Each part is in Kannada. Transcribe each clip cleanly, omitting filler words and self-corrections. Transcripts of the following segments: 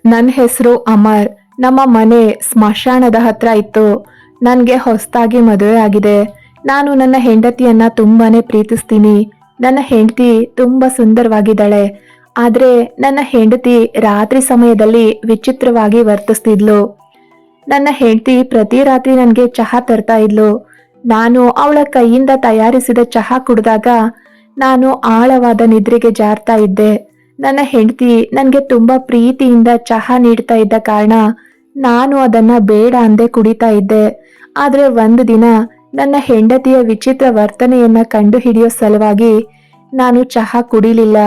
ನನ್ನ ಹೆಸರು ಅಮರ್. ನಮ್ಮ ಮನೆ ಸ್ಮಶಾನದ ಹತ್ರ ಇತ್ತು. ನನಗೆ ಹೊಸದಾಗಿ ಮದುವೆ ಆಗಿದೆ. ನಾನು ನನ್ನ ಹೆಂಡತಿಯನ್ನ ತುಂಬಾನೇ ಪ್ರೀತಿಸ್ತೀನಿ. ನನ್ನ ಹೆಂಡತಿ ತುಂಬಾ ಸುಂದರವಾಗಿದ್ದಾಳೆ. ಆದ್ರೆ ನನ್ನ ಹೆಂಡತಿ ರಾತ್ರಿ ಸಮಯದಲ್ಲಿ ವಿಚಿತ್ರವಾಗಿ ವರ್ತಿಸ್ತಿದ್ಲು. ನನ್ನ ಹೆಂಡತಿ ಪ್ರತಿ ರಾತ್ರಿ ನನಗೆ ಚಹಾ ತರ್ತಾ ಇದ್ಲು. ನಾನು ಅವಳ ಕೈಯಿಂದ ತಯಾರಿಸಿದ ಚಹಾ ಕುಡಿದಾಗ ನಾನು ಆಳವಾದ ನಿದ್ರೆಗೆ ಜಾರ್ತಾ ಇದ್ದೆ. ನನ್ನ ಹೆಂಡತಿ ನನಗೆ ತುಂಬಾ ಪ್ರೀತಿಯಿಂದ ಚಹಾ ನೀಡ್ತಾ ಇದ್ದ ಕಾರಣ ನಾನು ಅದನ್ನ ಬೇಡ ಅಂದೆ ಕುಡಿತಾ ಇದ್ದೆ. ಆದ್ರೆ ಒಂದು ದಿನ ನನ್ನ ಹೆಂಡತಿಯ ವಿಚಿತ್ರ ವರ್ತನೆಯನ್ನ ಕಂಡು ಹಿಡಿಯೋ ಸಲುವಾಗಿ ನಾನು ಚಹಾ ಕುಡಿಲಿಲ್ಲ.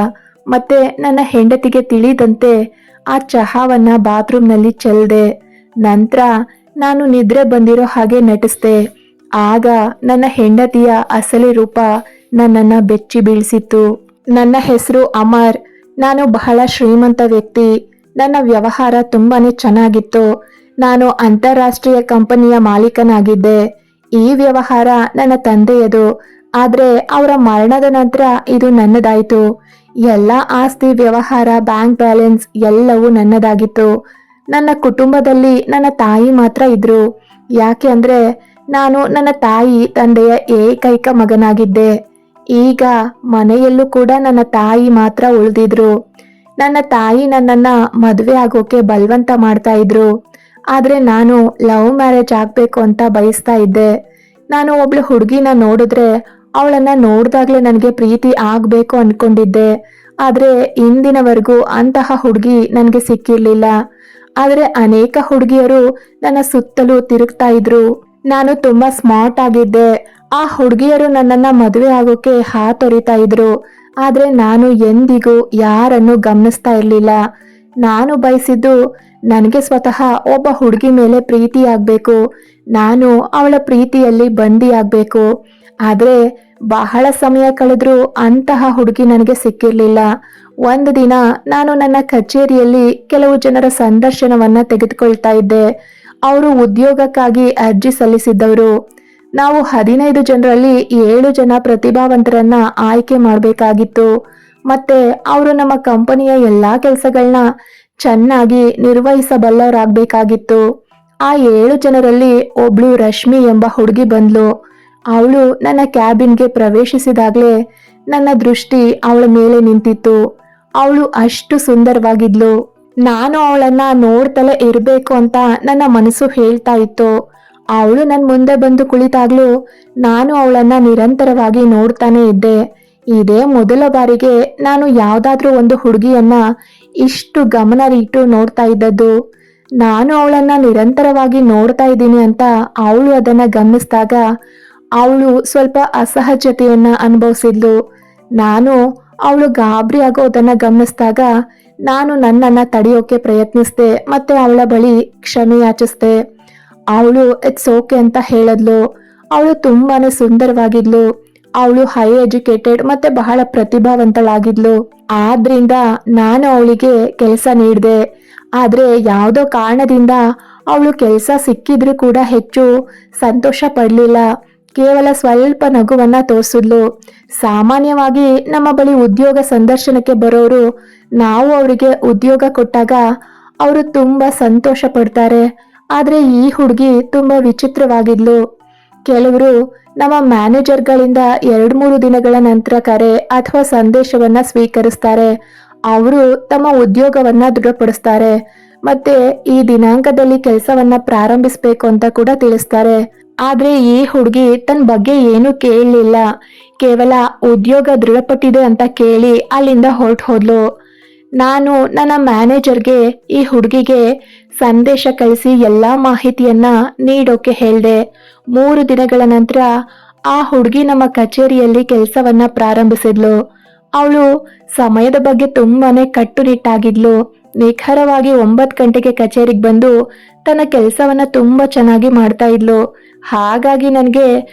ಮತ್ತೆ ನನ್ನ ಹೆಂಡತಿಗೆ ತಿಳಿದಂತೆ ಆ ಚಹಾವನ್ನ ಬಾತ್ರೂಮ್ನಲ್ಲಿ ಚೆಲ್ದೆ. ನಂತರ ನಾನು ನಿದ್ರೆ ಬಂದಿರೋ ಹಾಗೆ ನಟಿಸ್ದೆ. ಆಗ ನನ್ನ ಹೆಂಡತಿಯ ಅಸಲಿ ರೂಪ ನನ್ನನ್ನ ಬೆಚ್ಚಿ ಬೀಳಿಸಿತ್ತು. ನನ್ನ ಹೆಸರು ಅಮರ್. ನಾನು ಬಹಳ ಶ್ರೀಮಂತ ವ್ಯಕ್ತಿ. ನನ್ನ ವ್ಯವಹಾರ ತುಂಬಾನೇ ಚೆನ್ನಾಗಿತ್ತು. ನಾನು ಅಂತಾರಾಷ್ಟ್ರೀಯ ಕಂಪನಿಯ ಮಾಲೀಕನಾಗಿದ್ದೆ. ಈ ವ್ಯವಹಾರ ನನ್ನ ತಂದೆಯದು. ಆದ್ರೆ ಅವರ ಮರಣದ ನಂತರ ಇದು ನನ್ನದಾಯಿತು. ಎಲ್ಲ ಆಸ್ತಿ, ವ್ಯವಹಾರ, ಬ್ಯಾಂಕ್ ಬ್ಯಾಲೆನ್ಸ್ ಎಲ್ಲವೂ ನನ್ನದಾಗಿತ್ತು. ನನ್ನ ಕುಟುಂಬದಲ್ಲಿ ನನ್ನ ತಾಯಿ ಮಾತ್ರ ಇದ್ರು. ಯಾಕೆ ಅಂದ್ರೆ ನಾನು ನನ್ನ ತಾಯಿ ತಂದೆಯ ಏಕೈಕ ಮಗನಾಗಿದ್ದೆ. ಈಗ ಮನೆಯಲ್ಲೂ ಕೂಡ ನನ್ನ ತಾಯಿ ಮಾತ್ರ ಉಳಿದಿದ್ರು. ನನ್ನ ತಾಯಿ ನನ್ನನ್ನ ಮದುವೆ ಆಗೋಕೆ ಬಲವಂತ ಮಾಡ್ತಾ ಇದ್ರು. ಆದ್ರೆ ನಾನು ಲವ್ ಮ್ಯಾರೇಜ್ ಆಗ್ಬೇಕು ಅಂತ ಬಯಸ್ತಾ ಇದ್ದೆ. ನಾನು ಒಬ್ಳು ಹುಡುಗಿನ ನೋಡಿದ್ರೆ ಅವಳನ್ನ ನೋಡ್ದಾಗ್ಲೇ ನನಗೆ ಪ್ರೀತಿ ಆಗ್ಬೇಕು ಅನ್ಕೊಂಡಿದ್ದೆ. ಆದ್ರೆ ಇಂದಿನವರೆಗೂ ಅಂತಹ ಹುಡುಗಿ ನನಗೆ ಸಿಕ್ಕಿರ್ಲಿಲ್ಲ. ಆದ್ರೆ ಅನೇಕ ಹುಡುಗಿಯರು ನನ್ನ ಸುತ್ತಲೂ ತಿರುಗ್ತಾ ಇದ್ರು. ನಾನು ತುಂಬಾ ಸ್ಮಾರ್ಟ್ ಆಗಿದ್ದೆ. ಆ ಹುಡುಗಿಯರು ನನ್ನನ್ನ ಮದುವೆ ಆಗೋಕೆ ಹಾತೊರಿತಾ ಇದ್ರು. ಆದ್ರೆ ನಾನು ಎಂದಿಗೂ ಯಾರನ್ನು ಗಮನಿಸ್ತಾ ಇರ್ಲಿಲ್ಲ. ನಾನು ಬಯಸಿದ್ದು ನನಗೆ ಸ್ವತಃ ಒಬ್ಬ ಹುಡುಗಿ ಮೇಲೆ ಪ್ರೀತಿ ಆಗ್ಬೇಕು. ನಾನು ಅವಳ ಪ್ರೀತಿಯಲ್ಲಿ ಬಂದಿ ಆಗ್ಬೇಕು. ಆದ್ರೆ ಬಹಳ ಸಮಯ ಕಳೆದ್ರೂ ಅಂತಹ ಹುಡುಗಿ ನನಗೆ ಸಿಕ್ಕಿರ್ಲಿಲ್ಲ. ಒಂದು ದಿನ ನಾನು ನನ್ನ ಕಚೇರಿಯಲ್ಲಿ ಕೆಲವು ಜನರ ಸಂದರ್ಶನವನ್ನ ತೆಗೆದುಕೊಳ್ತಾ ಇದ್ದೆ. ಅವರು ಉದ್ಯೋಗಕ್ಕಾಗಿ ಅರ್ಜಿ ಸಲ್ಲಿಸಿದ್ದವರು. ನಾವು 15 ಜನರಲ್ಲಿ 7 ಜನ ಪ್ರತಿಭಾವಂತರನ್ನ ಆಯ್ಕೆ ಮಾಡಬೇಕಾಗಿತ್ತು. ಮತ್ತೆ ಅವರು ನಮ್ಮ ಕಂಪನಿಯ ಎಲ್ಲಾ ಕೆಲಸಗಳನ್ನ ಚೆನ್ನಾಗಿ ನಿರ್ವಹಿಸಬಲ್ಲವರಾಗಬೇಕಾಗಿತ್ತು. ಆ 7 ಜನರಲ್ಲಿ ಒಬ್ಳು ರಶ್ಮಿ ಎಂಬ ಹುಡುಗಿ ಬಂದ್ಲು. ಅವಳು ನನ್ನ ಕ್ಯಾಬಿನ್ಗೆ ಪ್ರವೇಶಿಸಿದಾಗ್ಲೇ ನನ್ನ ದೃಷ್ಟಿ ಅವಳ ಮೇಲೆ ನಿಂತಿತ್ತು. ಅವಳು ಅಷ್ಟು ಸುಂದರವಾಗಿದ್ಲು. ನಾನು ಅವಳನ್ನ ನೋಡ್ತಲೇ ಇರಬೇಕು ಅಂತ ನನ್ನ ಮನಸ್ಸು ಹೇಳ್ತಾ ಇತ್ತು. ಅವಳು ನನ್ನ ಮುಂದೆ ಬಂದು ಕುಳಿತಾಗ್ಲೂ ನಾನು ಅವಳನ್ನ ನಿರಂತರವಾಗಿ ನೋಡ್ತಾನೆ ಇದ್ದೆ. ಇದೇ ಮೊದಲ ಬಾರಿಗೆ ನಾನು ಯಾವ್ದಾದ್ರೂ ಒಂದು ಹುಡುಗಿಯನ್ನ ಇಷ್ಟು ಗಮನ ಇಟ್ಟು ನೋಡ್ತಾ ಇದ್ದದ್ದು. ನಾನು ಅವಳನ್ನ ನಿರಂತರವಾಗಿ ನೋಡ್ತಾ ಇದ್ದೀನಿ ಅಂತ ಅವಳು ಅದನ್ನ ಗಮನಿಸಿದಾಗ ಅವಳು ಸ್ವಲ್ಪ ಅಸಹಜತೆಯನ್ನ ಅನುಭವಿಸಿದ್ಲು. ನಾನು ಅವಳು ಗಾಬರಿ ಆಗೋದನ್ನ ಗಮನಿಸಿದಾಗ ನಾನು ನನ್ನನ್ನ ತಡೆಯೋಕೆ ಪ್ರಯತ್ನಿಸ್ದೆ. ಮತ್ತೆ ಅವಳ ಬಳಿ ಕ್ಷಮೆ ಯಾಚಿಸ್ದೆ. ಅವಳು ಇಟ್ಸ್ ಓಕೆ ಅಂತ ಹೇಳಿದ್ಲು. ಅವಳು ತುಂಬಾನೇ ಸುಂದರವಾಗಿದ್ಲು. ಅವಳು ಹೈ ಎಜುಕೇಟೆಡ್ ಮತ್ತೆ ಬಹಳ ಪ್ರತಿಭಾವಂತಳಾಗಿದ್ಲು. ಆದ್ರಿಂದ ನಾನು ಅವಳಿಗೆ ಕೆಲಸ ನೀಡಿದೆ. ಆದ್ರೆ ಯಾವುದೋ ಕಾರಣದಿಂದ ಅವಳು ಕೆಲಸ ಸಿಕ್ಕಿದ್ರೂ ಕೂಡ ಹೆಚ್ಚು ಸಂತೋಷ ಪಡ್ಲಿಲ್ಲ. ಕೇವಲ ಸ್ವಲ್ಪ ನಗುವನ್ನ ತೋರಿಸಿದ್ಲು. ಸಾಮಾನ್ಯವಾಗಿ ನಮ್ಮ ಬಳಿ ಉದ್ಯೋಗ ಸಂದರ್ಶನಕ್ಕೆ ಬರೋರು ನಾವು ಅವರಿಗೆ ಉದ್ಯೋಗ ಕೊಟ್ಟಾಗ ಅವರು ತುಂಬಾ ಸಂತೋಷ ಪಡ್ತಾರೆ. ಆದ್ರೆ ಈ ಹುಡುಗಿ ತುಂಬಾ ವಿಚಿತ್ರವಾಗಿದ್ಲು. ಕೆಲವರು ನಮ್ಮ ಮ್ಯಾನೇಜರ್ಗಳಿಂದ 2-3 ದಿನಗಳ ನಂತರ ಕರೆ ಅಥವಾ ಸಂದೇಶವನ್ನ ಸ್ವೀಕರಿಸ್ತಾರೆ. ಅವರು ತಮ್ಮ ಉದ್ಯೋಗವನ್ನ ದೃಢಪಡಿಸ್ತಾರೆ. ಮತ್ತೆ ಈ ದಿನಾಂಕದಲ್ಲಿ ಕೆಲಸವನ್ನ ಪ್ರಾರಂಭಿಸ್ಬೇಕು ಅಂತ ಕೂಡ ತಿಳಿಸ್ತಾರೆ. ಆದ್ರೆ ಈ ಹುಡುಗಿ ತನ್ನ ಬಗ್ಗೆ ಏನು ಕೇಳಲಿಲ್ಲ. ಕೇವಲ ಉದ್ಯೋಗ ದೃಢಪಟ್ಟಿದೆ ಅಂತ ಕೇಳಿ ಅಲ್ಲಿಂದ ಹೊರಟು ಹೋದ್ಲು. ನಾನು ನನ್ನ ಮ್ಯಾನೇಜರ್ಗೆ ಈ ಹುಡುಗಿಗೆ ಸಂದೇಶ ಕಳಿಸಿ ಎಲ್ಲಾ ಮಾಹಿತಿಯನ್ನ ನೀಡೋಕೆ ಹೇಳ್ದೆ. 3 ದಿನಗಳ ನಂತರ ಆ ಹುಡುಗಿ ನಮ್ಮ ಕಚೇರಿಯಲ್ಲಿ ಕೆಲಸವನ್ನ ಪ್ರಾರಂಭಿಸಿದ್ಲು. ಅವಳು ಸಮಯದ ಬಗ್ಗೆ ತುಂಬಾನೇ ಕಟ್ಟುನಿಟ್ಟಾಗಿದ್ಲು. ನಿಖರವಾಗಿ 9 ಗಂಟೆಗೆ ಕಚೇರಿಗೆ ಬಂದು ತನ್ನ ಕೆಲಸವನ್ನ ತುಂಬಾ ಚೆನ್ನಾಗಿ ಮಾಡ್ತಾ ಇದ್ಲು. ಹಾಗಾಗಿ ನನಗೆ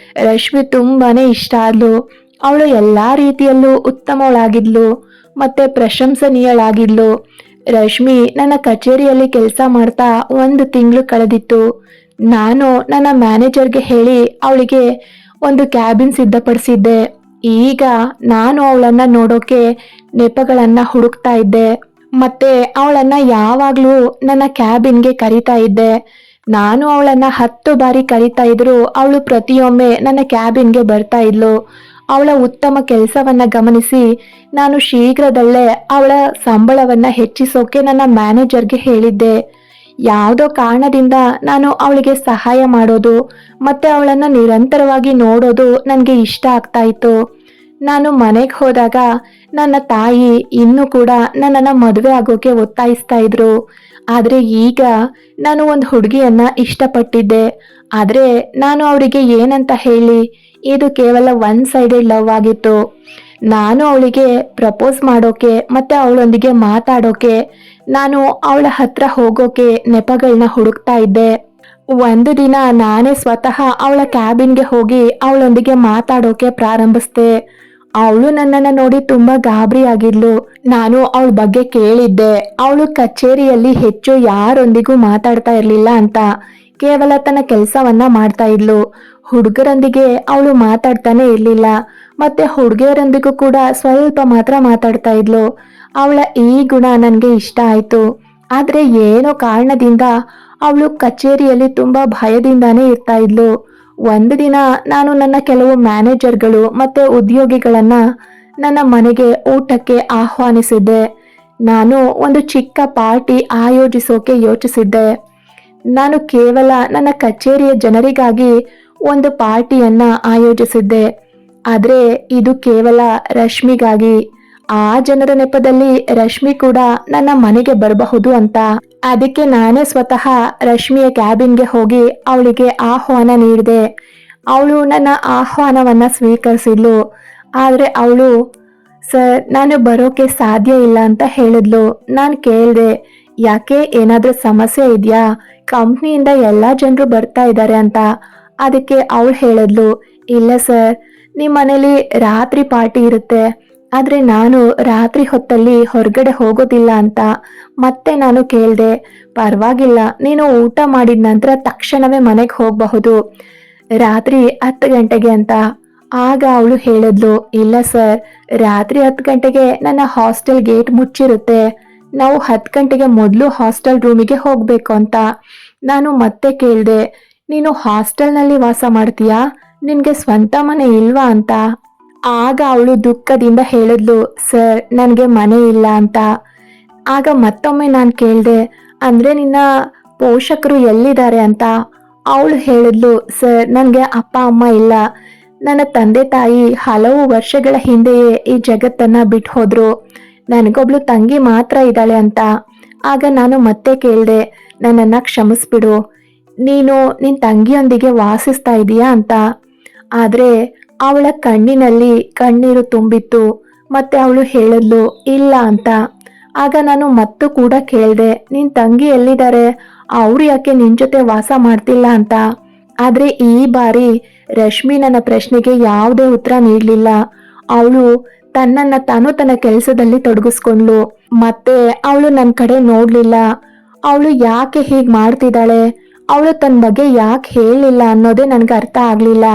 ರಶ್ಮಿ ತುಂಬಾನೇ ಇಷ್ಟ ಆದ್ಲು. ಅವಳು ಎಲ್ಲಾ ರೀತಿಯಲ್ಲೂ ಉತ್ತಮಳಾಗಿದ್ಲು ಮತ್ತೆ ಪ್ರಶಂಸನೀಯಳಾಗಿದ್ಲು. ರಶ್ಮಿ ನನ್ನ ಕಚೇರಿಯಲ್ಲಿ ಕೆಲಸ ಮಾಡ್ತಾ 1 ತಿಂಗಳು ಕಳೆದಿತ್ತು. ನಾನು ನನ್ನ ಮ್ಯಾನೇಜರ್ಗೆ ಹೇಳಿ ಅವಳಿಗೆ ಒಂದು ಕ್ಯಾಬಿನ್ ಸಿದ್ಧಪಡಿಸಿದ್ದೆ. ಈಗ ನಾನು ಅವಳನ್ನ ನೋಡೋಕೆ ನೆಪಗಳನ್ನ ಹುಡುಕ್ತಾ ಇದ್ದೆ. ಮತ್ತೆ ಅವಳನ್ನ ಯಾವಾಗ್ಲೂ ನನ್ನ ಕ್ಯಾಬಿನ್ಗೆ ಕರೀತಾ ಇದ್ದೆ. ನಾನು ಅವಳನ್ನ 10 ಬಾರಿ ಕರೀತಾ ಇದ್ರು ಅವಳು ಪ್ರತಿಯೊಮ್ಮೆ ನನ್ನ ಕ್ಯಾಬಿನ್ಗೆ ಬರ್ತಾ ಇದ್ಲು. ಅವಳ ಉತ್ತಮ ಕೆಲಸವನ್ನ ಗಮನಿಸಿ ನಾನು ಶೀಘ್ರದಲ್ಲೇ ಅವಳ ಸಂಬಳವನ್ನ ಹೆಚ್ಚಿಸೋಕೆ ನನ್ನ ಮ್ಯಾನೇಜರ್ಗೆ ಹೇಳಿದ್ದೆ. ಯಾವುದೋ ಕಾರಣದಿಂದ ನಾನು ಅವಳಿಗೆ ಸಹಾಯ ಮಾಡೋದು ಮತ್ತೆ ಅವಳನ್ನ ನಿರಂತರವಾಗಿ ನೋಡೋದು ನನಗೆ ಇಷ್ಟ ಆಗ್ತಾ ಇತ್ತು. ನಾನು ಮನೆಗೆ ಹೋದಾಗ ನನ್ನ ತಾಯಿ ಇನ್ನೂ ಕೂಡ ನನ್ನನ್ನು ಮದುವೆ ಆಗೋಕೆ ಒತ್ತಾಯಿಸ್ತಾ ಇದ್ರು. ಆದರೆ ಈಗ ನಾನು ಒಂದು ಹುಡುಗಿಯನ್ನ ಇಷ್ಟಪಟ್ಟಿದ್ದೆ. ಆದರೆ ನಾನು ಅವರಿಗೆ ಏನಂತ ಹೇಳಿ, ಇದು ಕೇವಲ ಒನ್ ಸೈಡೆಡ್ ಲವ್ ಆಗಿತ್ತು. ನಾನು ಅವಳಿಗೆ ಪ್ರಪೋಸ್ ಮಾಡೋಕೆ ಮತ್ತೆ ಅವಳೊಂದಿಗೆ ಮಾತಾಡೋಕೆ ನಾನು ಅವಳ ಹತ್ರ ಹೋಗೋಕೆ ನೆಪಗಳನ್ನ ಹುಡುಕ್ತಾ ಇದ್ದೆ. ಒಂದು ದಿನ ನಾನೇ ಸ್ವತಃ ಅವಳ ಕ್ಯಾಬಿನ್ಗೆ ಹೋಗಿ ಅವಳೊಂದಿಗೆ ಮಾತಾಡೋಕೆ ಪ್ರಾರಂಭಿಸ್ದೆ. ಅವಳು ನನ್ನನ್ನು ನೋಡಿ ತುಂಬಾ ಗಾಬರಿ ಆಗಿದ್ಲು. ನಾನು ಅವಳ ಬಗ್ಗೆ ಕೇಳಿದ್ದೆ. ಅವಳು ಕಚೇರಿಯಲ್ಲಿ ಹೆಚ್ಚು ಯಾರೊಂದಿಗೂ ಮಾತಾಡ್ತಾ ಇರ್ಲಿಲ್ಲ ಅಂತ, ಕೇವಲ ತನ್ನ ಕೆಲಸವನ್ನ ಮಾಡ್ತಾ ಇದ್ಲು. ಹುಡುಗರೊಂದಿಗೆ ಅವಳು ಮಾತಾಡ್ತಾನೆ ಇರ್ಲಿಲ್ಲ, ಮತ್ತೆ ಹುಡುಗಿಯರೊಂದಿಗೂ ಕೂಡ ಸ್ವಲ್ಪ ಮಾತ್ರ ಮಾತಾಡ್ತಾ ಇದ್ಲು. ಅವಳ ಈ ಗುಣ ನನಗೆ ಇಷ್ಟ ಆಯ್ತು. ಆದ್ರೆ ಏನೋ ಕಾರಣದಿಂದ ಅವಳು ಕಚೇರಿಯಲ್ಲಿ ತುಂಬಾ ಭಯದಿಂದಾನೇ ಇರ್ತಾ ಇದ್ಲು. ಒಂದು ದಿನ ನಾನು ನನ್ನ ಕೆಲವು ಮ್ಯಾನೇಜರ್ಗಳು ಮತ್ತೆ ಉದ್ಯೋಗಿಗಳನ್ನ ನನ್ನ ಮನೆಗೆ ಊಟಕ್ಕೆ ಆಹ್ವಾನಿಸಿದ್ದೆ. ನಾನು ಒಂದು ಚಿಕ್ಕ ಪಾರ್ಟಿ ಆಯೋಜಿಸೋಕೆ ಯೋಚಿಸಿದ್ದೆ. ನಾನು ಕೇವಲ ನನ್ನ ಕಚೇರಿಯ ಜನರಿಗಾಗಿ ಒಂದು ಪಾರ್ಟಿಯನ್ನ ಆಯೋಜಿಸಿದ್ದೆ. ಆದ್ರೆ ಇದು ಕೇವಲ ರಶ್ಮಿಗಾಗಿ. ಆ ಜನರ ನೆಪದಲ್ಲಿ ರಶ್ಮಿ ಕೂಡ ನನ್ನ ಮನೆಗೆ ಬರಬಹುದು ಅಂತ. ಅದಕ್ಕೆ ನಾನೇ ಸ್ವತಃ ರಶ್ಮಿಯ ಕ್ಯಾಬಿನ್ಗೆ ಹೋಗಿ ಅವಳಿಗೆ ಆಹ್ವಾನ ನೀಡಿದೆ. ಅವಳು ನನ್ನ ಆಹ್ವಾನವನ್ನ ಸ್ವೀಕರಿಸಿದ್ಲು. ಆದ್ರೆ ಅವಳು, ಸರ್, ನಾನು ಬರೋಕೆ ಸಾಧ್ಯ ಇಲ್ಲ ಅಂತ ಹೇಳಿದ್ಲು. ನಾನು ಕೇಳಿದೆ, ಯಾಕೆ, ಏನಾದ್ರೂ ಸಮಸ್ಯೆ ಇದೆಯಾ? ಕಂಪ್ನಿಯಿಂದ ಎಲ್ಲ ಜನರು ಬರ್ತಾ ಇದ್ದಾರೆ ಅಂತ. ಅದಕ್ಕೆ ಅವಳು ಹೇಳಿದ್ಲು, ಇಲ್ಲ ಸರ್, ನಿಮ್ಮ ಮನೇಲಿ ರಾತ್ರಿ ಪಾರ್ಟಿ ಇರುತ್ತೆ, ಆದ್ರೆ ನಾನು ರಾತ್ರಿ ಹೊತ್ತಲ್ಲಿ ಹೊರಗಡೆ ಹೋಗೋದಿಲ್ಲ ಅಂತ. ಮತ್ತೆ ನಾನು ಕೇಳಿದೆ, ಪರವಾಗಿಲ್ಲ, ನೀನು ಊಟ ಮಾಡಿದ ನಂತರ ತಕ್ಷಣವೇ ಮನೆಗೆ ಹೋಗಬಹುದು, ರಾತ್ರಿ 10 ಗಂಟೆಗೆ ಅಂತ. ಆಗ ಅವಳು ಹೇಳಿದ್ಲು, ಇಲ್ಲ ಸರ್, ರಾತ್ರಿ 10 ಗಂಟೆಗೆ ನನ್ನ ಹಾಸ್ಟೆಲ್ ಗೇಟ್ ಮುಚ್ಚಿರುತ್ತೆ, ನಾವು 10 ಗಂಟೆಗೆ ಮೊದಲು ಹಾಸ್ಟೆಲ್ ರೂಮಿಗೆ ಹೋಗ್ಬೇಕು ಅಂತ. ನಾನು ಮತ್ತೆ ಕೇಳಿದೆ, ನೀನು ಹಾಸ್ಟೆಲ್ನಲ್ಲಿ ವಾಸ ಮಾಡ್ತೀಯಾ? ನಿನ್ಗೆ ಸ್ವಂತ ಮನೆ ಇಲ್ವಾ ಅಂತ. ಆಗ ಅವಳು ದುಃಖದಿಂದ ಹೇಳಿದ್ಲು, ಸರ್, ನನಗೆ ಮನೆ ಇಲ್ಲ ಅಂತ. ಆಗ ಮತ್ತೊಮ್ಮೆ ನಾನು ಕೇಳಿದೆ, ಅಂದ್ರೆ ನಿನ್ನ ಪೋಷಕರು ಎಲ್ಲಿದ್ದಾರೆ ಅಂತ. ಅವಳು ಹೇಳಿದ್ಲು, ಸರ್, ನನಗೆ ಅಪ್ಪ ಅಮ್ಮ ಇಲ್ಲ, ನನ್ನ ತಂದೆ ತಾಯಿ ಹಲವು ವರ್ಷಗಳ ಹಿಂದೆಯೇ ಈ ಜಗತ್ತನ್ನ ಬಿಟ್ಟು ಹೋದ್ರು, ನನಗೊಬ್ಳು ತಂಗಿ ಮಾತ್ರ ಇದ್ದಾಳೆ ಅಂತ. ಆಗ ನಾನು ಮತ್ತೆ ಕೇಳಿದೆ, ನನ್ನನ್ನ ಕ್ಷಮಿಸ್ಬಿಡು, ನೀನು ನಿನ್ನ ತಂಗಿಯೊಂದಿಗೆ ವಾಸಿಸ್ತಾ ಇದೀಯಾ ಅಂತ. ಆದ್ರೆ ಅವಳ ಕಣ್ಣಿನಲ್ಲಿ ಕಣ್ಣೀರು ತುಂಬಿತ್ತು. ಮತ್ತೆ ಅವಳು ಹೇಳಿದ್ಲು, ಇಲ್ಲ ಅಂತ. ಆಗ ನಾನು ಮತ್ತೂ ಕೂಡ ಕೇಳಿದೆ, ನಿನ್ ತಂಗಿ ಎಲ್ಲಿದ್ದಾರೆ? ಅವ್ರು ಯಾಕೆ ನಿನ್ ಜೊತೆ ವಾಸ ಮಾಡ್ತಿಲ್ಲ ಅಂತ. ಆದ್ರೆ ಈ ಬಾರಿ ರಶ್ಮಿ ನನ್ನ ಪ್ರಶ್ನೆಗೆ ಯಾವುದೇ ಉತ್ತರ ನೀಡಲಿಲ್ಲ. ಅವಳು ತನ್ನನ್ನ ತಾನು ತನ್ನ ಕೆಲಸದಲ್ಲಿ ತೊಡಗಿಸ್ಕೊಂಡ್ಲು. ಮತ್ತೆ ಅವಳು ನನ್ನ ಕಡೆ ನೋಡ್ಲಿಲ್ಲ. ಅವಳು ಯಾಕೆ ಹೀಗ್ ಮಾಡ್ತಿದ್ದಾಳೆ, ಅವಳು ತನ್ನ ಬಗ್ಗೆ ಯಾಕೆ ಹೇಳಲಿಲ್ಲ ಅನ್ನೋದೇ ನನ್ಗೆ ಅರ್ಥ ಆಗ್ಲಿಲ್ಲ.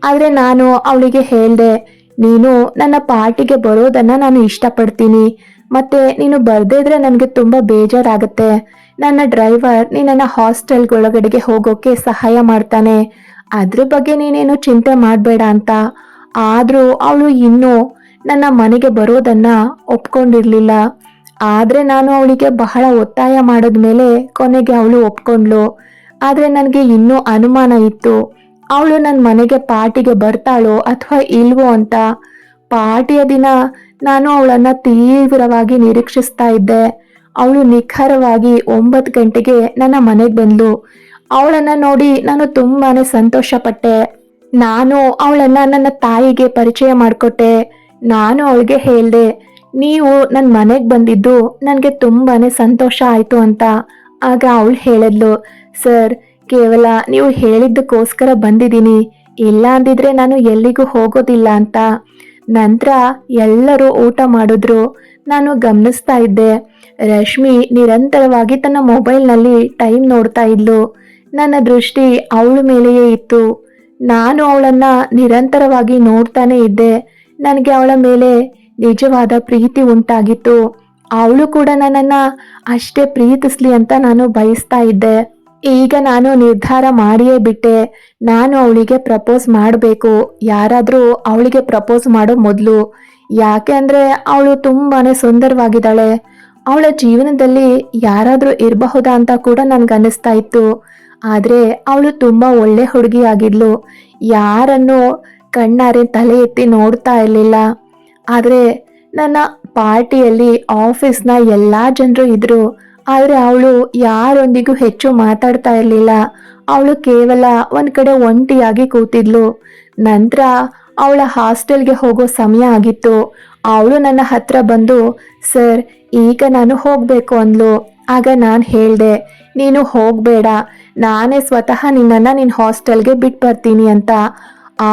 ಆದ್ರೆ ನಾನು ಅವಳಿಗೆ ಹೇಳ್ದೆ, ನೀನು ನನ್ನ ಪಾರ್ಟಿಗೆ ಬರೋದನ್ನ ನಾನು ಇಷ್ಟಪಡ್ತೀನಿ, ಮತ್ತೆ ನೀನು ಬರ್ದೇ ಇದ್ರೆ ನನಗೆ ತುಂಬಾ ಬೇಜಾರಾಗುತ್ತೆ. ನನ್ನ ಡ್ರೈವರ್ ನಿನ್ನ ಹಾಸ್ಟೆಲ್ಗೊಳಗಡೆಗೆ ಹೋಗೋಕೆ ಸಹಾಯ ಮಾಡ್ತಾನೆ, ಅದ್ರ ಬಗ್ಗೆ ನೀನೇನು ಚಿಂತೆ ಮಾಡಬೇಡ ಅಂತ. ಆದ್ರೂ ಅವಳು ಇನ್ನೂ ನನ್ನ ಮನೆಗೆ ಬರೋದನ್ನ ಒಪ್ಕೊಂಡಿರ್ಲಿಲ್ಲ. ಆದ್ರೆ ನಾನು ಅವಳಿಗೆ ಬಹಳ ಒತ್ತಾಯ ಮಾಡಿದ್ಮೇಲೆ ಕೊನೆಗೆ ಅವಳು ಒಪ್ಕೊಂಡ್ಲು. ಆದ್ರೆ ನನಗೆ ಇನ್ನೂ ಅನುಮಾನ ಇತ್ತು, ಅವಳು ನನ್ನ ಮನೆಗೆ ಪಾರ್ಟಿಗೆ ಬರ್ತಾಳೋ ಅಥವಾ ಇಲ್ವೋ ಅಂತ. ಪಾರ್ಟಿಯ ದಿನ ನಾನು ಅವಳನ್ನ ತೀವ್ರವಾಗಿ ನಿರೀಕ್ಷಿಸ್ತಾ ಇದ್ದೆ. ಅವಳು ನಿಖರವಾಗಿ 9 ಗಂಟೆಗೆ ನನ್ನ ಮನೆಗೆ ಬಂದ್ಲು. ಅವಳನ್ನ ನೋಡಿ ನಾನು ತುಂಬಾನೇ ಸಂತೋಷ ಪಟ್ಟೆ. ನಾನು ಅವಳನ್ನ ನನ್ನ ತಾಯಿಗೆ ಪರಿಚಯ ಮಾಡಿಕೊಟ್ಟೆ. ನಾನು ಅವಳಿಗೆ ಹೇಳ್ದೆ, ನೀವು ನನ್ನ ಮನೆಗೆ ಬಂದಿದ್ದು ನನಗೆ ತುಂಬಾನೇ ಸಂತೋಷ ಆಯ್ತು ಅಂತ. ಆಗ ಅವಳು ಹೇಳಿದ್ಲು, ಸರ್, ಕೇವಲ ನೀವು ಹೇಳಿದ್ದಕ್ಕೋಸ್ಕರ ಬಂದಿದ್ದೀನಿ, ಇಲ್ಲ ಅಂದಿದ್ರೆ ನಾನು ಎಲ್ಲಿಗೂ ಹೋಗೋದಿಲ್ಲ ಅಂತ. ನಂತರ ಎಲ್ಲರೂ ಊಟ ಮಾಡಿದ್ರು. ನಾನು ಗಮನಿಸ್ತಾ ಇದ್ದೆ, ರಶ್ಮಿ ನಿರಂತರವಾಗಿ ತನ್ನ ಮೊಬೈಲ್ನಲ್ಲಿ ಟೈಮ್ ನೋಡ್ತಾ ಇದ್ಲು. ನನ್ನ ದೃಷ್ಟಿ ಅವಳ ಮೇಲೆಯೇ ಇತ್ತು. ನಾನು ಅವಳನ್ನ ನಿರಂತರವಾಗಿ ನೋಡ್ತಾನೆ ಇದ್ದೆ. ನನಗೆ ಅವಳ ಮೇಲೆ ನಿಜವಾದ ಪ್ರೀತಿ ಉಂಟಾಗಿತ್ತು. ಅವಳು ಕೂಡ ನನ್ನನ್ನ ಅಷ್ಟೇ ಪ್ರೀತಿಸ್ಲಿ ಅಂತ ನಾನು ಬಯಸ್ತಾ ಇದ್ದೆ. ಈಗ ನಾನು ನಿರ್ಧಾರ ಮಾಡಿಯೇ ಬಿಟ್ಟೆ. ನಾನು ಅವಳಿಗೆ ಪ್ರಪೋಸ್ ಮಾಡಬೇಕು. ಯಾರಾದರೂ ಅವಳಿಗೆ ಪ್ರಪೋಸ್ ಮಾಡೋ ಮೊದಲು. ಯಾಕೆ ಅಂದರೆ ಅವಳು ತುಂಬಾನೇ ಸುಂದರವಾಗಿದ್ದಾಳೆ. ಅವಳ ಜೀವನದಲ್ಲಿ ಯಾರಾದರೂ ಇರಬಹುದಾ ಅಂತ ಕೂಡ ನನಗನ್ನಿಸ್ತಾ ಇತ್ತು. ಆದರೆ ಅವಳು ತುಂಬ ಒಳ್ಳೆ ಹುಡುಗಿಯಾಗಿದ್ಲು. ಯಾರನ್ನು ಕಣ್ಣಾರೆ ತಲೆ ಎತ್ತಿ ನೋಡ್ತಾ ಇರಲಿಲ್ಲ. ಆದರೆ ನನ್ನ ಪಾರ್ಟಿಯಲ್ಲಿ ಆಫೀಸ್ನ ಎಲ್ಲ ಜನರು ಇದ್ರು. ಆದರೆ ಅವಳು ಯಾರೊಂದಿಗೂ ಹೆಚ್ಚು ಮಾತಾಡ್ತಾ ಇರಲಿಲ್ಲ. ಅವಳು ಕೇವಲ ಒಂದು ಕಡೆ ಒಂಟಿಯಾಗಿ ಕೂತಿದ್ಲು. ನಂತರ ಅವಳ ಹಾಸ್ಟೆಲ್ಗೆ ಹೋಗೋ ಸಮಯ ಆಗಿತ್ತು. ಅವಳು ನನ್ನ ಹತ್ರ ಬಂದು, ಸರ್ ಈಗ ನಾನು ಹೋಗಬೇಕು ಅಂದ್ಲು. ಆಗ ನಾನು ಹೇಳಿದೆ, ನೀನು ಹೋಗಬೇಡ, ನಾನೇ ಸ್ವತಃ ನಿನ್ನ ಹಾಸ್ಟೆಲ್ಗೆ ಬಿಟ್ಟು ಬರ್ತೀನಿ ಅಂತ.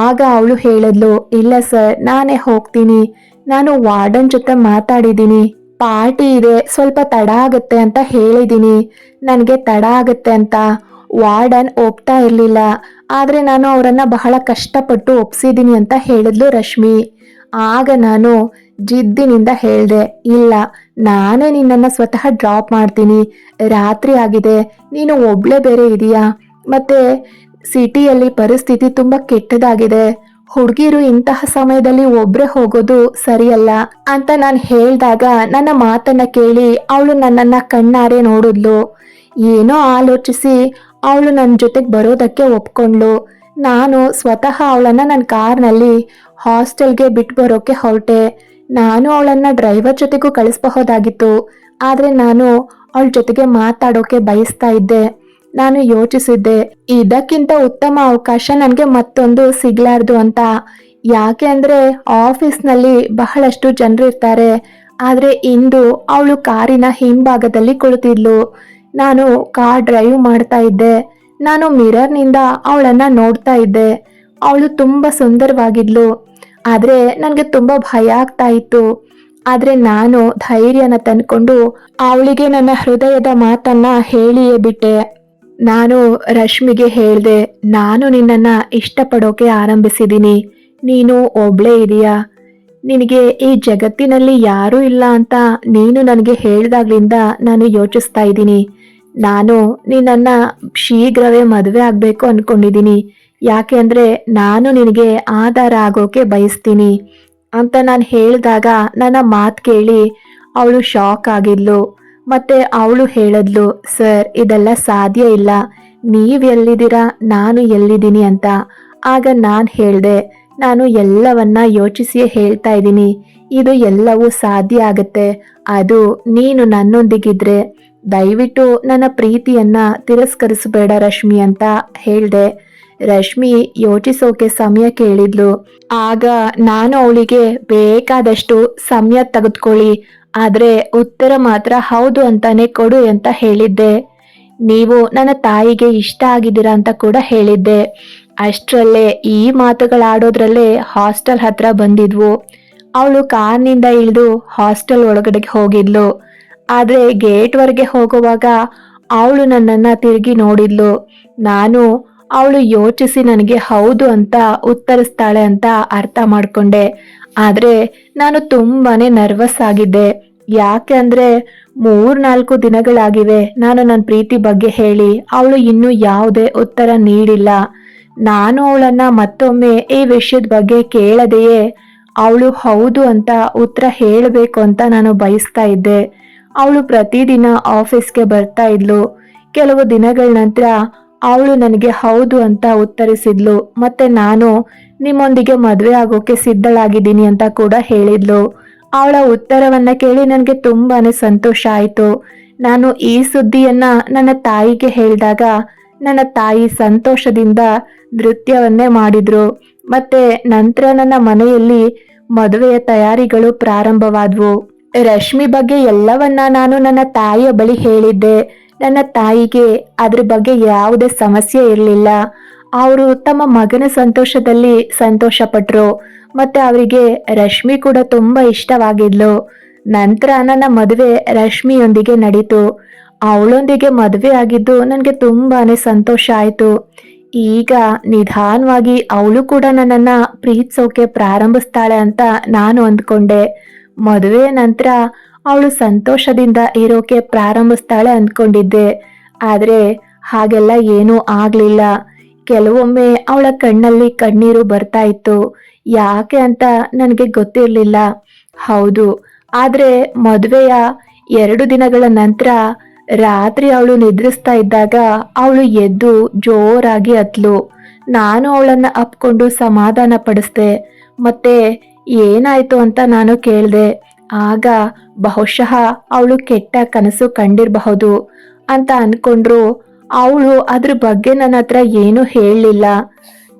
ಆಗ ಅವಳು ಹೇಳಿದ್ಲು, ಇಲ್ಲ ಸರ್ ನಾನೇ ಹೋಗ್ತೀನಿ, ನಾನು ವಾರ್ಡನ್ ಜೊತೆ ಮಾತಾಡಿದ್ದೀನಿ, ಪಾರ್ಟಿ ಇದೆ ಸ್ವಲ್ಪ ತಡ ಆಗುತ್ತೆ ಅಂತ ಹೇಳಿದ್ದೀನಿ. ನನಗೆ ತಡ ಆಗುತ್ತೆ ಅಂತ ವಾರ್ಡನ್ ಒಪ್ತಾ ಇರಲಿಲ್ಲ. ಆದರೆ ನಾನು ಅವರನ್ನು ಬಹಳ ಕಷ್ಟಪಟ್ಟು ಒಪ್ಸಿದ್ದೀನಿ ಅಂತ ಹೇಳಿದ್ಲು ರಶ್ಮಿ. ಆಗ ನಾನು ಜಿದ್ದಿನಿಂದ ಹೇಳಿದೆ, ಇಲ್ಲ ನಾನೇ ನಿನ್ನನ್ನು ಸ್ವತಃ ಡ್ರಾಪ್ ಮಾಡ್ತೀನಿ, ರಾತ್ರಿ ಆಗಿದೆ, ನೀನು ಒಬ್ಳೆ ಬೇರೆ ಇದೆಯಾ, ಮತ್ತೆ ಸಿಟಿಯಲ್ಲಿ ಪರಿಸ್ಥಿತಿ ತುಂಬ ಕೆಟ್ಟದಾಗಿದೆ, ಹುಡುಗಿರು ಇಂತಹ ಸಮಯದಲ್ಲಿ ಒಬ್ರೆ ಹೋಗೋದು ಸರಿಯಲ್ಲ ಅಂತ ನಾನು ಹೇಳಿದಾಗ ನನ್ನ ಮಾತನ್ನ ಕೇಳಿ ಅವಳು ನನ್ನನ್ನ ಕಣ್ಣಾರೆ ನೋಡಿದ್ಲು. ಏನೋ ಆಲೋಚಿಸಿ ಅವಳು ನನ್ನ ಜೊತೆಗೆ ಬರೋದಕ್ಕೆ ಒಪ್ಕೊಂಡ್ಲು. ನಾನು ಸ್ವತಃ ಅವಳನ್ನ ನನ್ನ ಕಾರ್ನಲ್ಲಿ ಹಾಸ್ಟೆಲ್ಗೆ ಬಿಟ್ಟು ಬರೋಕೆ ಹೊರಟೆ. ನಾನು ಅವಳನ್ನ ಡ್ರೈವರ್ ಜೊತೆಗೂ ಕಳಿಸಬಹುದಾಗಿತ್ತು. ಆದರೆ ನಾನು ಅವಳ ಜೊತೆಗೆ ಮಾತಾಡೋಕೆ ಬಯಸ್ತಾ ಇದ್ದೆ. ನಾನು ಯೋಚಿಸಿದ್ದೆ, ಇದಕ್ಕಿಂತ ಉತ್ತಮ ಅವಕಾಶ ನನಗೆ ಮತ್ತೊಂದು ಸಿಗ್ಲಾರ್ದು ಅಂತ. ಯಾಕೆ ಅಂದರೆ ಆಫೀಸ್ನಲ್ಲಿ ಬಹಳಷ್ಟು ಜನರಿರ್ತಾರೆ. ಆದರೆ ಇಂದು ಅವಳು ಕಾರಿನ ಹಿಂಭಾಗದಲ್ಲಿ ಕುಳಿತಿದ್ಲು. ನಾನು ಕಾರ್ ಡ್ರೈವ್ ಮಾಡ್ತಾ ಇದ್ದೆ. ನಾನು ಮಿರರ್ನಿಂದ ಅವಳನ್ನು ನೋಡ್ತಾ ಇದ್ದೆ. ಅವಳು ತುಂಬ ಸುಂದರವಾಗಿದ್ಲು. ಆದರೆ ನನಗೆ ತುಂಬ ಭಯ ಆಗ್ತಾ ಇತ್ತು. ಆದರೆ ನಾನು ಧೈರ್ಯನ ತಂದ್ಕೊಂಡು ಅವಳಿಗೆ ನನ್ನ ಹೃದಯದ ಮಾತನ್ನ ಹೇಳಿಯೇ ಬಿಟ್ಟೆ. ನಾನು ರಶ್ಮಿಗೆ ಹೇಳಿದೆ, ನಾನು ನಿನ್ನನ್ನು ಇಷ್ಟಪಡೋಕೆ ಆರಂಭಿಸಿದ್ದೀನಿ, ನೀನು ಒಬ್ಳೇ ಇದೆಯಾ, ನಿನಗೆ ಈ ಜಗತ್ತಿನಲ್ಲಿ ಯಾರೂ ಇಲ್ಲ ಅಂತ ನೀನು ನನಗೆ ಹೇಳಿದಾಗ್ಲಿಂದ ನಾನು ಯೋಚಿಸ್ತಾ ಇದ್ದೀನಿ. ನಾನು ನಿನ್ನನ್ನು ಶೀಘ್ರವೇ ಮದುವೆ ಆಗಬೇಕು ಅಂದ್ಕೊಂಡಿದ್ದೀನಿ. ಯಾಕೆ ಅಂದರೆ ನಾನು ನಿನಗೆ ಆಧಾರ ಆಗೋಕೆ ಬಯಸ್ತೀನಿ ಅಂತ ನಾನು ಹೇಳಿದಾಗ ನನ್ನ ಮಾತು ಕೇಳಿ ಅವಳು ಶಾಕ್ ಆಗಿದ್ಲು. ಮತ್ತೆ ಅವಳು ಹೇಳಿದ್ಲು, ಸರ್ ಇದೆಲ್ಲ ಸಾಧ್ಯ ಇಲ್ಲ, ನೀವು ಎಲ್ಲಿದ್ದೀರಾ ನಾನು ಎಲ್ಲಿದ್ದೀನಿ ಅಂತ. ಆಗ ನಾನು ಹೇಳಿದೆ, ನಾನು ಎಲ್ಲವನ್ನ ಯೋಚಿಸಿಯೇ ಹೇಳ್ತಾ ಇದ್ದೀನಿ, ಇದು ಎಲ್ಲವೂ ಸಾಧ್ಯ ಆಗುತ್ತೆ, ಅದು ನೀನು ನನ್ನೊಂದಿಗಿದ್ರೆ. ದಯವಿಟ್ಟು ನನ್ನ ಪ್ರೀತಿಯನ್ನ ತಿರಸ್ಕರಿಸಬೇಡ ರಶ್ಮಿ ಅಂತ ಹೇಳಿದೆ. ರಶ್ಮಿ ಯೋಚಿಸೋಕೆ ಸಮಯ ಕೇಳಿದ್ಲು. ಆಗ ನಾನು ಅವಳಿಗೆ ಬೇಕಾದಷ್ಟು ಸಮಯ ತೆಗೆದುಕೊಳ್ಳಿ, ಆದರೆ ಉತ್ತರ ಮಾತ್ರ ಹೌದು ಅಂತಾನೆ ಕೊಡು ಅಂತ ಹೇಳಿದ್ದೆ. ನೀವು ನನ್ನ ತಾಯಿಗೆ ಇಷ್ಟ ಆಗಿದ್ದೀರಾ ಅಂತ ಕೂಡ ಹೇಳಿದ್ದೆ. ಅಷ್ಟರಲ್ಲೇ ಈ ಮಾತುಗಳಾಡೋದ್ರಲ್ಲೇ ಹಾಸ್ಟೆಲ್ ಹತ್ರ ಬಂದಿದ್ವು. ಅವಳು ಕಾರ್ನಿಂದ ಇಳಿದು ಹಾಸ್ಟೆಲ್ ಒಳಗಡೆಗೆ ಹೋಗಿದ್ಲು. ಆದರೆ ಗೇಟ್ವರೆಗೆ ಹೋಗುವಾಗ ಅವಳು ನನ್ನನ್ನು ತಿರುಗಿ ನೋಡಿದ್ಲು. ನಾನು ಅವಳು ಯೋಚಿಸಿ ನನಗೆ ಹೌದು ಅಂತ ಉತ್ತರಿಸ್ತಾಳೆ ಅಂತ ಅರ್ಥ ಮಾಡ್ಕೊಂಡೆ. ಆದರೆ ನಾನು ತುಂಬಾನೇ ನರ್ವಸ್ ಆಗಿದ್ದೆ. ಯಾಕೆ ಅಂದರೆ 3-4 ದಿನಗಳಾಗಿವೆ ನಾನು ನನ್ನ ಪ್ರೀತಿ ಬಗ್ಗೆ ಹೇಳಿ. ಅವಳು ಇನ್ನೂ ಯಾವುದೇ ಉತ್ತರ ನೀಡಿಲ್ಲ. ನಾನು ಅವಳನ್ನು ಮತ್ತೊಮ್ಮೆ ಈ ವಿಷಯದ ಬಗ್ಗೆ ಕೇಳದೆಯೇ ಅವಳು ಹೌದು ಅಂತ ಉತ್ತರ ಹೇಳಬೇಕು ಅಂತ ನಾನು ಬಯಸ್ತಾ ಇದ್ದೆ. ಅವಳು ಪ್ರತಿದಿನ ಆಫೀಸ್ಗೆ ಬರ್ತಾ ಇದ್ಲು. ಕೆಲವು ದಿನಗಳ ನಂತರ ಅವಳು ನನಗೆ ಹೌದು ಅಂತ ಉತ್ತರಿಸಿದ್ಲು. ಮತ್ತೆ ನಾನು ನಿಮ್ಮೊಂದಿಗೆ ಮದುವೆ ಆಗೋಕೆ ಸಿದ್ಧಳಾಗಿದ್ದೀನಿ ಅಂತ ಕೂಡ ಹೇಳಿದ್ಲು. ಅವಳ ಉತ್ತರವನ್ನ ಕೇಳಿ ನನಗೆ ತುಂಬಾನೇ ಸಂತೋಷ ಆಯಿತು. ನಾನು ಈ ಸುದ್ದಿಯನ್ನ ನನ್ನ ತಾಯಿಗೆ ಹೇಳಿದಾಗ ನನ್ನ ತಾಯಿ ಸಂತೋಷದಿಂದ ನೃತ್ಯವನ್ನೇ ಮಾಡಿದ್ರು. ಮತ್ತೆ ನಂತರ ನನ್ನ ಮನೆಯಲ್ಲಿ ಮದುವೆಯ ತಯಾರಿಗಳು ಪ್ರಾರಂಭವಾದವು. ರಶ್ಮಿ ಬಗ್ಗೆ ಎಲ್ಲವನ್ನ ನಾನು ನನ್ನ ತಾಯಿಯ ಬಳಿ ಹೇಳಿದ್ದೆ. ನನ್ನ ತಾಯಿಗೆ ಅದ್ರ ಬಗ್ಗೆ ಯಾವುದೇ ಸಮಸ್ಯೆ ಇರಲಿಲ್ಲ. ಅವರು ತಮ್ಮ ಮಗನ ಸಂತೋಷದಲ್ಲಿ ಸಂತೋಷ ಪಟ್ರು. ಮತ್ತೆ ಅವರಿಗೆ ರಶ್ಮಿ ಕೂಡ ತುಂಬಾ ಇಷ್ಟವಾಗಿದ್ಲು. ನಂತರ ನನ್ನ ಮದುವೆ ರಶ್ಮಿಯೊಂದಿಗೆ ನಡೀತು. ಅವಳೊಂದಿಗೆ ಮದುವೆ ಆಗಿದ್ದು ನನಗೆ ತುಂಬಾನೇ ಸಂತೋಷ ಆಯಿತು. ಈಗ ನಿಧಾನವಾಗಿ ಅವಳು ಕೂಡ ನನ್ನನ್ನು ಪ್ರೀತಿಸೋಕೆ ಪ್ರಾರಂಭಿಸ್ತಾಳೆ ಅಂತ ನಾನು ಅಂದ್ಕೊಂಡೆ. ಮದುವೆ ನಂತರ ಅವಳು ಸಂತೋಷದಿಂದ ಇರೋಕೆ ಪ್ರಾರಂಭಿಸ್ತಾಳೆ ಅಂದ್ಕೊಂಡಿದ್ದೆ. ಆದ್ರೆ ಹಾಗೆಲ್ಲ ಏನೂ ಆಗ್ಲಿಲ್ಲ. ಕೆಲವೊಮ್ಮೆ ಅವಳ ಕಣ್ಣಲ್ಲಿ ಕಣ್ಣೀರು ಬರ್ತಾ ಇತ್ತು. ಯಾಕೆ ಅಂತ ನನಗೆ ಗೊತ್ತಿರ್ಲಿಲ್ಲ. ಹೌದು, ಆದ್ರೆ ಮದುವೆಯ 2 ದಿನಗಳ ನಂತರ ರಾತ್ರಿ ಅವಳು ನಿದ್ರಿಸ್ತಾ ಇದ್ದಾಗ ಅವಳು ಎದ್ದು ಜೋರಾಗಿ ಅತ್ಲು. ನಾನು ಅವಳನ್ನ ಅಪ್ಕೊಂಡು ಸಮಾಧಾನ ಪಡಿಸ್ದೆ. ಮತ್ತೆ ಏನಾಯ್ತು ಅಂತ ನಾನು ಕೇಳ್ದೆ. ಆಗ ಬಹುಶಃ ಅವಳು ಕೆಟ್ಟ ಕನಸು ಕಂಡಿರಬಹುದು ಅಂತ ಅನ್ಕೊಂಡ್ರು. ಅವಳು ಅದ್ರ ಬಗ್ಗೆ ನನ್ನ ಹತ್ರ ಏನು ಹೇಳಲಿಲ್ಲ.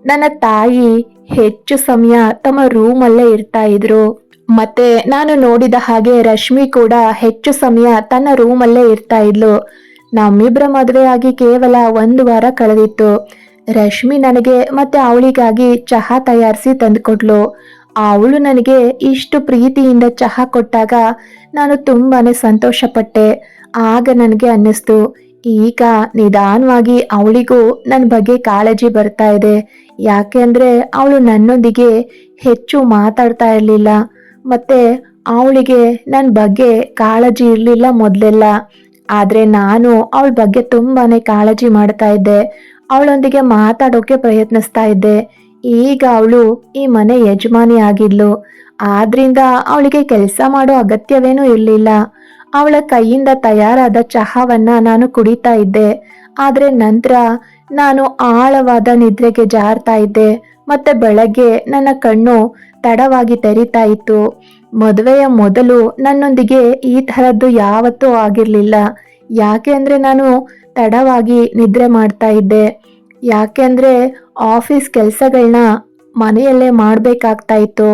ನನ್ನ ತಾಯಿ ಹೆಚ್ಚು ಸಮಯ ತಮ್ಮ ರೂಮಲ್ಲೇ ಇರ್ತಾ ಇದ್ರು. ಮತ್ತೆ ನಾನು ನೋಡಿದ ಹಾಗೆ ರಶ್ಮಿ ಕೂಡ ಹೆಚ್ಚು ಸಮಯ ತನ್ನ ರೂಮಲ್ಲೇ ಇರ್ತಾ ಇದ್ಲು. ನಮ್ಮಿಬ್ಬರ ಮದುವೆ ಆಗಿ ಕೇವಲ 1 ವಾರ ಕಳೆದಿತ್ತು. ರಶ್ಮಿ ನನಗೆ ಮತ್ತೆ ಅವಳಿಗಾಗಿ ಚಹಾ ತಯಾರಿಸಿ ತಂದುಕೊಟ್ಲು. ಅವಳು ನನಗೆ ಇಷ್ಟು ಪ್ರೀತಿಯಿಂದ ಚಹಾ ಕೊಟ್ಟಾಗ ನಾನು ತುಂಬಾನೇ ಸಂತೋಷಪಟ್ಟೆ. ಆಗ ನನಗೆ ಅನ್ನಿಸ್ತು, ಈಗ ನಿಧಾನವಾಗಿ ಅವಳಿಗೂ ನನ್ನ ಬಗ್ಗೆ ಕಾಳಜಿ ಬರ್ತಾ ಇದೆ. ಯಾಕೆ ಅಂದ್ರೆ ಅವಳು ನನ್ನೊಂದಿಗೆ ಹೆಚ್ಚು ಮಾತಾಡ್ತಾ ಇರಲಿಲ್ಲ. ಮತ್ತೆ ಅವಳಿಗೆ ನನ್ನ ಬಗ್ಗೆ ಕಾಳಜಿ ಇರಲಿಲ್ಲ ಮೊದಲೆಲ್ಲ. ಆದ್ರೆ ನಾನು ಅವಳ ಬಗ್ಗೆ ತುಂಬಾನೇ ಕಾಳಜಿ ಮಾಡ್ತಾ ಇದ್ದೆ. ಅವಳೊಂದಿಗೆ ಮಾತಾಡೋಕೆ ಪ್ರಯತ್ನಿಸ್ತಾ ಇದ್ದೆ. ಈಗ ಅವಳು ಈ ಮನೆ ಯಜಮಾನಿ ಆಗಿದ್ಲು. ಆದ್ರಿಂದ ಅವಳಿಗೆ ಕೆಲಸ ಮಾಡೋ ಅಗತ್ಯವೇನೂ ಇರಲಿಲ್ಲ. ಅವಳ ಕೈಯಿಂದ ತಯಾರಾದ ಚಹಾವನ್ನ ನಾನು ಕುಡಿತಾ ಇದ್ದೆ. ಆದ್ರೆ ನಂತರ ನಾನು ಆಳವಾದ ನಿದ್ರೆಗೆ ಜಾರ್ತಾ ಇದ್ದೆ. ಮತ್ತೆ ಬೆಳಗ್ಗೆ ನನ್ನ ಕಣ್ಣು ತಡವಾಗಿ ತೆರೀತಾ ಇತ್ತು. ಮದುವೆಯ ಮೊದಲು ನನ್ನೊಂದಿಗೆ ಈ ತರದ್ದು ಯಾವತ್ತೂ ಆಗಿರ್ಲಿಲ್ಲ. ಯಾಕೆ ಅಂದ್ರೆ ನಾನು ತಡವಾಗಿ ನಿದ್ರೆ ಮಾಡ್ತಾ ಇದ್ದೆ. ಯಾಕೆಂದ್ರೆ ಆಫೀಸ್ ಕೆಲಸಗಳನ್ನ ಮನೆಯಲ್ಲೇ ಮಾಡ್ಬೇಕಾಗ್ತಾ ಇತ್ತು.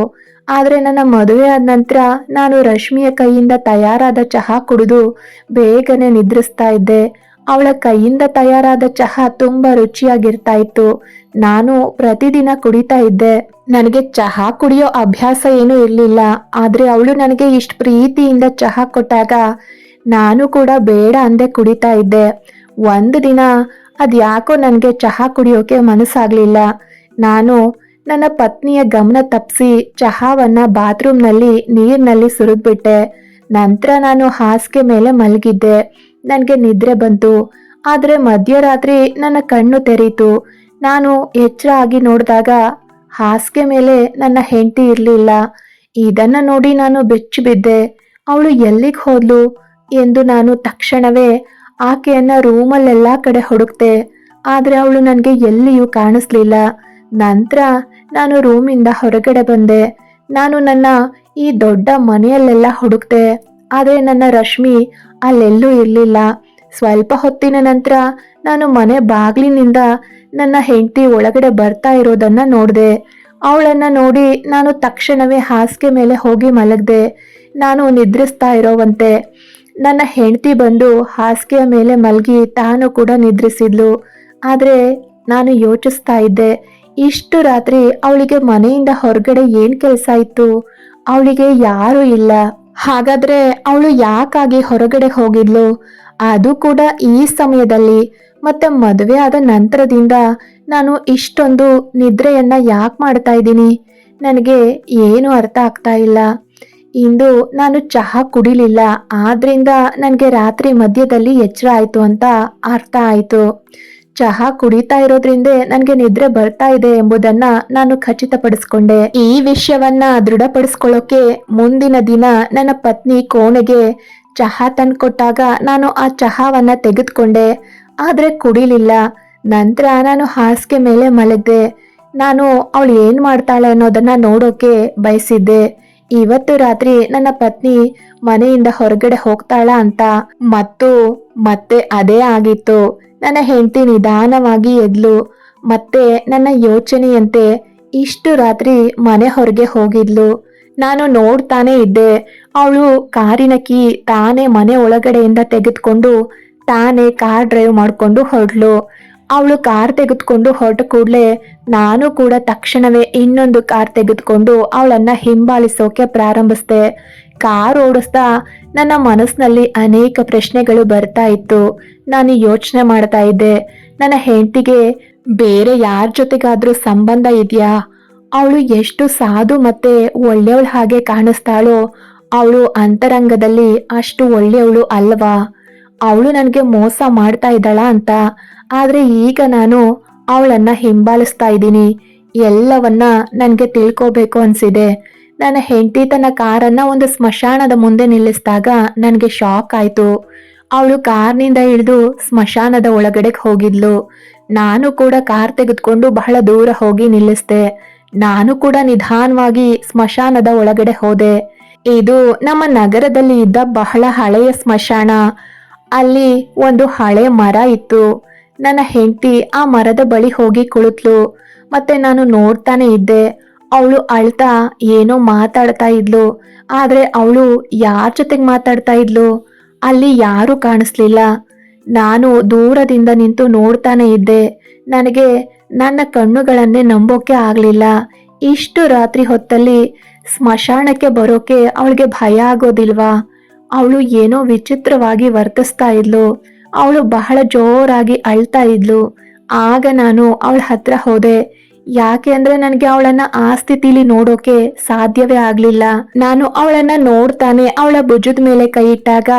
ಆದ್ರೆ ನನ್ನ ಮದುವೆ ಆದ ನಂತರ ನಾನು ರಶ್ಮಿಯ ಕೈಯಿಂದ ತಯಾರಾದ ಚಹಾ ಕುಡಿದು ಬೇಗನೆ ನಿದ್ರಿಸ್ತಾ ಇದ್ದೆ. ಅವಳ ಕೈಯಿಂದ ತಯಾರಾದ ಚಹಾ ತುಂಬಾ ರುಚಿಯಾಗಿರ್ತಾ ಇತ್ತು. ನಾನು ಪ್ರತಿದಿನ ಕುಡಿತಾ ಇದ್ದೆ. ನನಗೆ ಚಹಾ ಕುಡಿಯೋ ಅಭ್ಯಾಸ ಏನೂ ಇರಲಿಲ್ಲ. ಆದ್ರೆ ಅವಳು ನನಗೆ ಇಷ್ಟು ಪ್ರೀತಿಯಿಂದ ಚಹಾ ಕೊಟ್ಟಾಗ ನಾನು ಕೂಡ ಬೇಡ ಅಂದೆ ಕುಡಿತಾ ಇದ್ದೆ. ಒಂದು ದಿನ ಅದ್ಯಾಕೋ ನನಗೆ ಚಹಾ ಕುಡಿಯೋಕೆ ಮನಸ್ಸಾಗ್ಲಿಲ್ಲ. ನಾನು ನನ್ನ ಪತ್ನಿಯ ಗಮನ ತಪ್ಪಿಸಿ ಚಹಾವನ್ನ ಬಾತ್ರೂಮ್ನಲ್ಲಿ ನೀರಿನಲ್ಲಿ ಸುರಿದ್ಬಿಟ್ಟೆ. ನಂತರ ನಾನು ಹಾಸಿಗೆ ಮೇಲೆ ಮಲಗಿದ್ದೆ. ನನಗೆ ನಿದ್ರೆ ಬಂತು. ಆದ್ರೆ ಮಧ್ಯರಾತ್ರಿ ನನ್ನ ಕಣ್ಣು ತೆರೀತು. ನಾನು ಎಚ್ಚರ ಆಗಿ ನೋಡಿದಾಗ ಹಾಸಿಗೆ ಮೇಲೆ ನನ್ನ ಹೆಂಡತಿ ಇರಲಿಲ್ಲ. ಇದನ್ನ ನೋಡಿ ನಾನು ಬೆಚ್ಚಿ ಬಿದ್ದೆ. ಅವಳು ಎಲ್ಲಿಗೆ ಹೋದ್ಲು ಎಂದು ನಾನು ತಕ್ಷಣವೇ ಆಕೆಯನ್ನ ರೂಮಲ್ಲೆಲ್ಲ ಕಡೆ ಹುಡುಕ್ತೆ. ಆದ್ರೆ ಅವಳು ನನಗೆ ಎಲ್ಲಿಯೂ ಕಾಣಿಸ್ಲಿಲ್ಲ. ನಂತರ ನಾನು ರೂಮಿಂದ ಹೊರಗಡೆ ಬಂದೆ. ನಾನು ನನ್ನ ಈ ದೊಡ್ಡ ಮನೆಯಲ್ಲೆಲ್ಲ ಹುಡುಕ್ತೆ. ಆದ್ರೆ ನನ್ನ ರಶ್ಮಿ ಅಲ್ಲೆಲ್ಲೂ ಇರಲಿಲ್ಲ. ಸ್ವಲ್ಪ ಹೊತ್ತಿನ ನಂತರ ನಾನು ಮನೆ ಬಾಗಿಲಿನಿಂದ ನನ್ನ ಹೆಂಡತಿ ಒಳಗಡೆ ಬರ್ತಾ ಇರೋದನ್ನ ನೋಡಿದೆ. ಅವಳನ್ನ ನೋಡಿ ನಾನು ತಕ್ಷಣವೇ ಹಾಸಿಗೆ ಮೇಲೆ ಹೋಗಿ ಮಲಗ್ದೆ. ನಾನು ನಿದ್ರಿಸ್ತಾ ಇರೋವಂತೆ ನನ್ನ ಹೆಂಡತಿ ಬಂದು ಹಾಸಿಗೆಯ ಮೇಲೆ ಮಲಗಿ ತಾನು ಕೂಡ ನಿದ್ರಿಸಿದ್ಲು. ಆದ್ರೆ ನಾನು ಯೋಚಿಸ್ತಾ ಇದ್ದೆ, ಇಷ್ಟು ರಾತ್ರಿ ಅವಳಿಗೆ ಮನೆಯಿಂದ ಹೊರಗಡೆ ಏನ್ ಕೆಲಸ ಇತ್ತು? ಅವಳಿಗೆ ಯಾರು ಇಲ್ಲ. ಹಾಗಾದ್ರೆ ಅವಳು ಯಾಕಾಗಿ ಹೊರಗಡೆ ಹೋಗಿದ್ಲು? ಅದು ಕೂಡ ಈ ಸಮಯದಲ್ಲಿ. ಮತ್ತೆ ಮದುವೆ ಆದ ನಂತರದಿಂದ ನಾನು ಇಷ್ಟೊಂದು ನಿದ್ರೆಯನ್ನ ಯಾಕೆ ಮಾಡ್ತಾ ಇದ್ದೀನಿ? ನನಗೆ ಏನು ಅರ್ಥ ಆಗ್ತಾ ಇಲ್ಲ. ಇಂದು ನಾನು ಚಹಾ ಕುಡಿಲಿಲ್ಲ. ಆದ್ರಿಂದ ನನಗೆ ರಾತ್ರಿ ಮಧ್ಯದಲ್ಲಿ ಎಚ್ಚರ ಆಯ್ತು ಅಂತ ಅರ್ಥ ಆಯ್ತು. ಚಹಾ ಕುಡಿತಾ ಇರೋದ್ರಿಂದ ನನಗೆ ನಿದ್ರೆ ಬರ್ತಾ ಇದೆ ಎಂಬುದನ್ನ ನಾನು ಖಚಿತಪಡಿಸ್ಕೊಂಡೆ. ಈ ವಿಷಯವನ್ನ ದೃಢಪಡಿಸ್ಕೊಳ್ಳೋಕೆ ಮುಂದಿನ ದಿನ ನನ್ನ ಪತ್ನಿ ಕೋಣೆಗೆ ಚಹಾ ತಂದ್ಕೊಟ್ಟಾಗ ನಾನು ಆ ಚಹಾವನ್ನ ತೆಗೆದುಕೊಂಡೆ. ಆದ್ರೆ ಕುಡಿಲಿಲ್ಲ. ನಂತರ ನಾನು ಹಾಸಿಗೆ ಮೇಲೆ ಮಲಗ್ದೆ. ನಾನು ಅವಳು ಏನ್ ಮಾಡ್ತಾಳೆ ಅನ್ನೋದನ್ನ ನೋಡೋಕೆ ಬಯಸಿದ್ದೆ. ಇವತ್ತು ರಾತ್ರಿ ನನ್ನ ಪತ್ನಿ ಮನೆಯಿಂದ ಹೊರಗಡೆ ಹೋಗ್ತಾಳ ಅಂತ. ಮತ್ತೆ ಅದೇ ಆಗಿತ್ತು. ನನ್ನ ಹೆಂಡತಿ ನಿಧಾನವಾಗಿ ಎದ್ಲು. ಮತ್ತೆ ನನ್ನ ಯೋಚನೆಯಂತೆ ಇಷ್ಟು ರಾತ್ರಿ ಮನೆ ಹೊರಗೆ ಹೋಗಿದ್ಲು. ನಾನು ನೋಡ್ತಾನೆ ಇದ್ದೆ. ಅವಳು ಕಾರಿನ ಕೀ ತಾನೇ ಮನೆ ಒಳಗಡೆಯಿಂದ ತೆಗೆದುಕೊಂಡು ತಾನೇ ಕಾರ್ ಡ್ರೈವ್ ಮಾಡ್ಕೊಂಡು ಹೊರಡ್ಲು. ಅವಳು ಕಾರ್ ತೆಗೆದುಕೊಂಡು ಹೊರಟ ಕೂಡ್ಲೆ ನಾನು ಕೂಡ ತಕ್ಷಣವೇ ಇನ್ನೊಂದು ಕಾರ್ ತೆಗೆದುಕೊಂಡು ಅವಳನ್ನ ಹಿಂಬಾಲಿಸೋಕೆ ಪ್ರಾರಂಭಿಸ್ದೆ. ಕಾರ್ ಓಡಿಸ್ತಾ ನನ್ನ ಮನಸ್ಸಿನಲ್ಲಿ ಅನೇಕ ಪ್ರಶ್ನೆಗಳು ಬರ್ತಾ ಇತ್ತು. ನಾನು ಯೋಚನೆ ಮಾಡ್ತಾ ಇದ್ದೆ, ನನ್ನ ಹೆಂಡತಿಗೆ ಬೇರೆ ಯಾರ ಜೊತೆಗಾದ್ರೂ ಸಂಬಂಧ ಇದೆಯಾ? ಅವಳು ಎಷ್ಟು ಸಾಧು ಮತ್ತೆ ಒಳ್ಳೆಯವಳ ಹಾಗೆ ಕಾಣಿಸ್ತಾಳೋ ಅವಳು ಅಂತರಂಗದಲ್ಲಿ ಅಷ್ಟು ಒಳ್ಳೆಯವಳು ಅಲ್ವಾ? ಅವಳು ನನಗೆ ಮೋಸ ಮಾಡ್ತಾ ಇದ್ದಾಳ ಅಂತ. ಆದ್ರೆ ಈಗ ನಾನು ಅವಳನ್ನ ಹಿಂಬಾಲಿಸ್ತಾ ಇದ್ದೀನಿ. ಎಲ್ಲವನ್ನ ನನಗೆ ತಿಳ್ಕೋಬೇಕು ಅನ್ಸಿದೆ. ನನ್ನ ಹೆಂಡತಿ ತನ್ನ ಕಾರನ್ನ ಒಂದು ಸ್ಮಶಾನದ ಮುಂದೆ ನಿಲ್ಲಿಸಿದಾಗ ನನಗೆ ಶಾಕ್ ಆಯ್ತು. ಅವಳು ಕಾರ್ನಿಂದ ಇಳಿದು ಸ್ಮಶಾನದ ಒಳಗಡೆಗೆ ಹೋಗಿದ್ಲು. ನಾನು ಕೂಡ ಕಾರ್ ತೆಗೆದುಕೊಂಡು ಬಹಳ ದೂರ ಹೋಗಿ ನಿಲ್ಲಿಸ್ದೆ. ನಾನು ಕೂಡ ನಿಧಾನವಾಗಿ ಸ್ಮಶಾನದ ಒಳಗಡೆ ಹೋದೆ. ಇದು ನಮ್ಮ ನಗರದಲ್ಲಿ ಇದ್ದ ಬಹಳ ಹಳೆಯ ಸ್ಮಶಾನ. ಅಲ್ಲಿ ಒಂದು ಹಳೆ ಮರ ಇತ್ತು. ನನ್ನ ಹೆಂಡತಿ ಆ ಮರದ ಬಳಿ ಹೋಗಿ ಕುಳಿತ್ಲು. ಮತ್ತೆ ನಾನು ನೋಡ್ತಾನೆ ಇದ್ದೆ. ಅವಳು ಅಳ್ತಾ ಏನೋ ಮಾತಾಡ್ತಾ ಇದ್ಲು. ಆದ್ರೆ ಅವಳು ಯಾರ ಜೊತೆಗೆ ಮಾತಾಡ್ತಾ ಇದ್ಲು? ಅಲ್ಲಿ ಯಾರು ಕಾಣಿಸ್ಲಿಲ್ಲ. ನಾನು ದೂರದಿಂದ ನಿಂತು ನೋಡ್ತಾನೆ ಇದ್ದೆ. ನನಗೆ ನನ್ನ ಕಣ್ಣುಗಳನ್ನೇ ನಂಬೋಕೆ ಆಗ್ಲಿಲ್ಲ. ಇಷ್ಟು ರಾತ್ರಿ ಹೊತ್ತಲ್ಲಿ ಸ್ಮಶಾನಕ್ಕೆ ಬರೋಕೆ ಅವಳಿಗೆ ಭಯ ಆಗೋದಿಲ್ವಾ? ಅವಳು ಏನೋ ವಿಚಿತ್ರವಾಗಿ ವರ್ತಿಸ್ತಾ ಇದ್ಲು. ಅವಳು ಬಹಳ ಜೋರಾಗಿ ಅಳ್ತಾ ಇದ್ಲು. ಆಗ ನಾನು ಅವಳ ಹತ್ರ ಹೋದೆ. ಯಾಕೆ ಅಂದ್ರೆ ನನಗೆ ಅವಳನ್ನ ಆ ಸ್ಥಿತಿಲಿ ನೋಡೋಕೆ ಸಾಧ್ಯವೇ ಆಗ್ಲಿಲ್ಲ. ನಾನು ಅವಳನ್ನ ನೋಡ್ತಾನೆ ಅವಳ ಭುಜದ ಮೇಲೆ ಕೈ ಇಟ್ಟಾಗ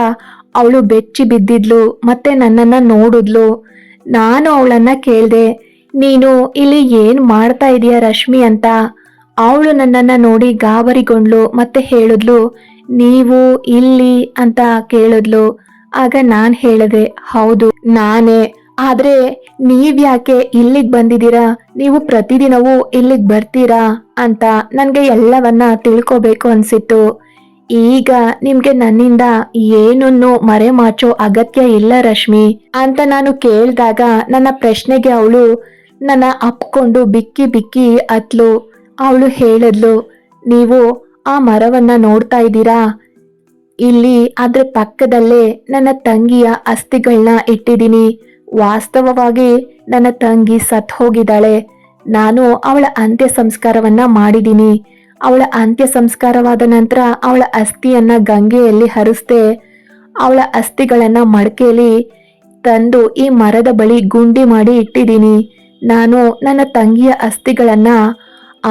ಅವಳು ಬೆಚ್ಚಿ ಬಿದ್ದಿದ್ಲು. ಮತ್ತೆ ನನ್ನನ್ನ ನೋಡಿದ್ಲು. ನಾನು ಅವಳನ್ನ ಕೇಳ್ದೆ, ನೀನು ಇಲ್ಲಿ ಏನ್ ಮಾಡ್ತಾ ಇದೀಯ ರಶ್ಮಿ ಅಂತ. ಅವಳು ನನ್ನನ್ನ ನೋಡಿ ಗಾಬರಿಗೊಂಡ್ಲು. ಮತ್ತೆ ಹೇಳಿದ್ಲು, ನೀವು ಇಲ್ಲಿ ಅಂತ ಕೇಳಿದ್ಲು. ಆಗ ನಾನ್ ಹೇಳಿದೆ, ಹೌದು ನಾನೇ. ಆದ್ರೆ ನೀವ್ಯಾಕೆ ಇಲ್ಲಿಗ್ ಬಂದಿದ್ದೀರಾ? ನೀವು ಪ್ರತಿದಿನವೂ ಇಲ್ಲಿಗ್ ಬರ್ತೀರಾ ಅಂತ ನನ್ಗೆ ಎಲ್ಲವನ್ನ ತಿಳ್ಕೋಬೇಕು ಅನ್ಸಿತ್ತು. ಈಗ ನಿಮ್ಗೆ ನನ್ನಿಂದ ಏನನ್ನು ಮರೆಮಾಚೋ ಅಗತ್ಯ ಇಲ್ಲ ರಶ್ಮಿ ಅಂತ ನಾನು ಕೇಳಿದಾಗ ನನ್ನ ಪ್ರಶ್ನೆಗೆ ಅವಳು ನನ್ನ ಅಪ್ಕೊಂಡು ಬಿಕ್ಕಿ ಬಿಕ್ಕಿ ಅತ್ಲು. ಅವಳು ಹೇಳಿದ್ಲು, ನೀವು ಆ ಮರವನ್ನ ನೋಡ್ತಾ ಇದ್ದೀರಾ? ಇಲ್ಲಿ ಅದ್ರ ಪಕ್ಕದಲ್ಲೇ ನನ್ನ ತಂಗಿಯ ಅಸ್ಥಿಗಳನ್ನ ಇಟ್ಟಿದ್ದೀನಿ. ವಾಸ್ತವವಾಗಿ ನನ್ನ ತಂಗಿ ಸತ್ ಹೋಗಿದ್ದಾಳೆ. ನಾನು ಅವಳ ಅಂತ್ಯ ಸಂಸ್ಕಾರವನ್ನ ಮಾಡಿದ್ದೀನಿ. ಅವಳ ಅಂತ್ಯ ಸಂಸ್ಕಾರವಾದ ನಂತರ ಅವಳ ಅಸ್ಥಿಯನ್ನ ಗಂಗೆಯಲ್ಲಿ ಹರಿಸ್ದೆ. ಅವಳ ಅಸ್ಥಿಗಳನ್ನ ಮಡಕೆಯಲ್ಲಿ ತಂದು ಈ ಮರದ ಬಳಿ ಗುಂಡಿ ಮಾಡಿ ಇಟ್ಟಿದ್ದೀನಿ. ನಾನು ನನ್ನ ತಂಗಿಯ ಅಸ್ಥಿಗಳನ್ನ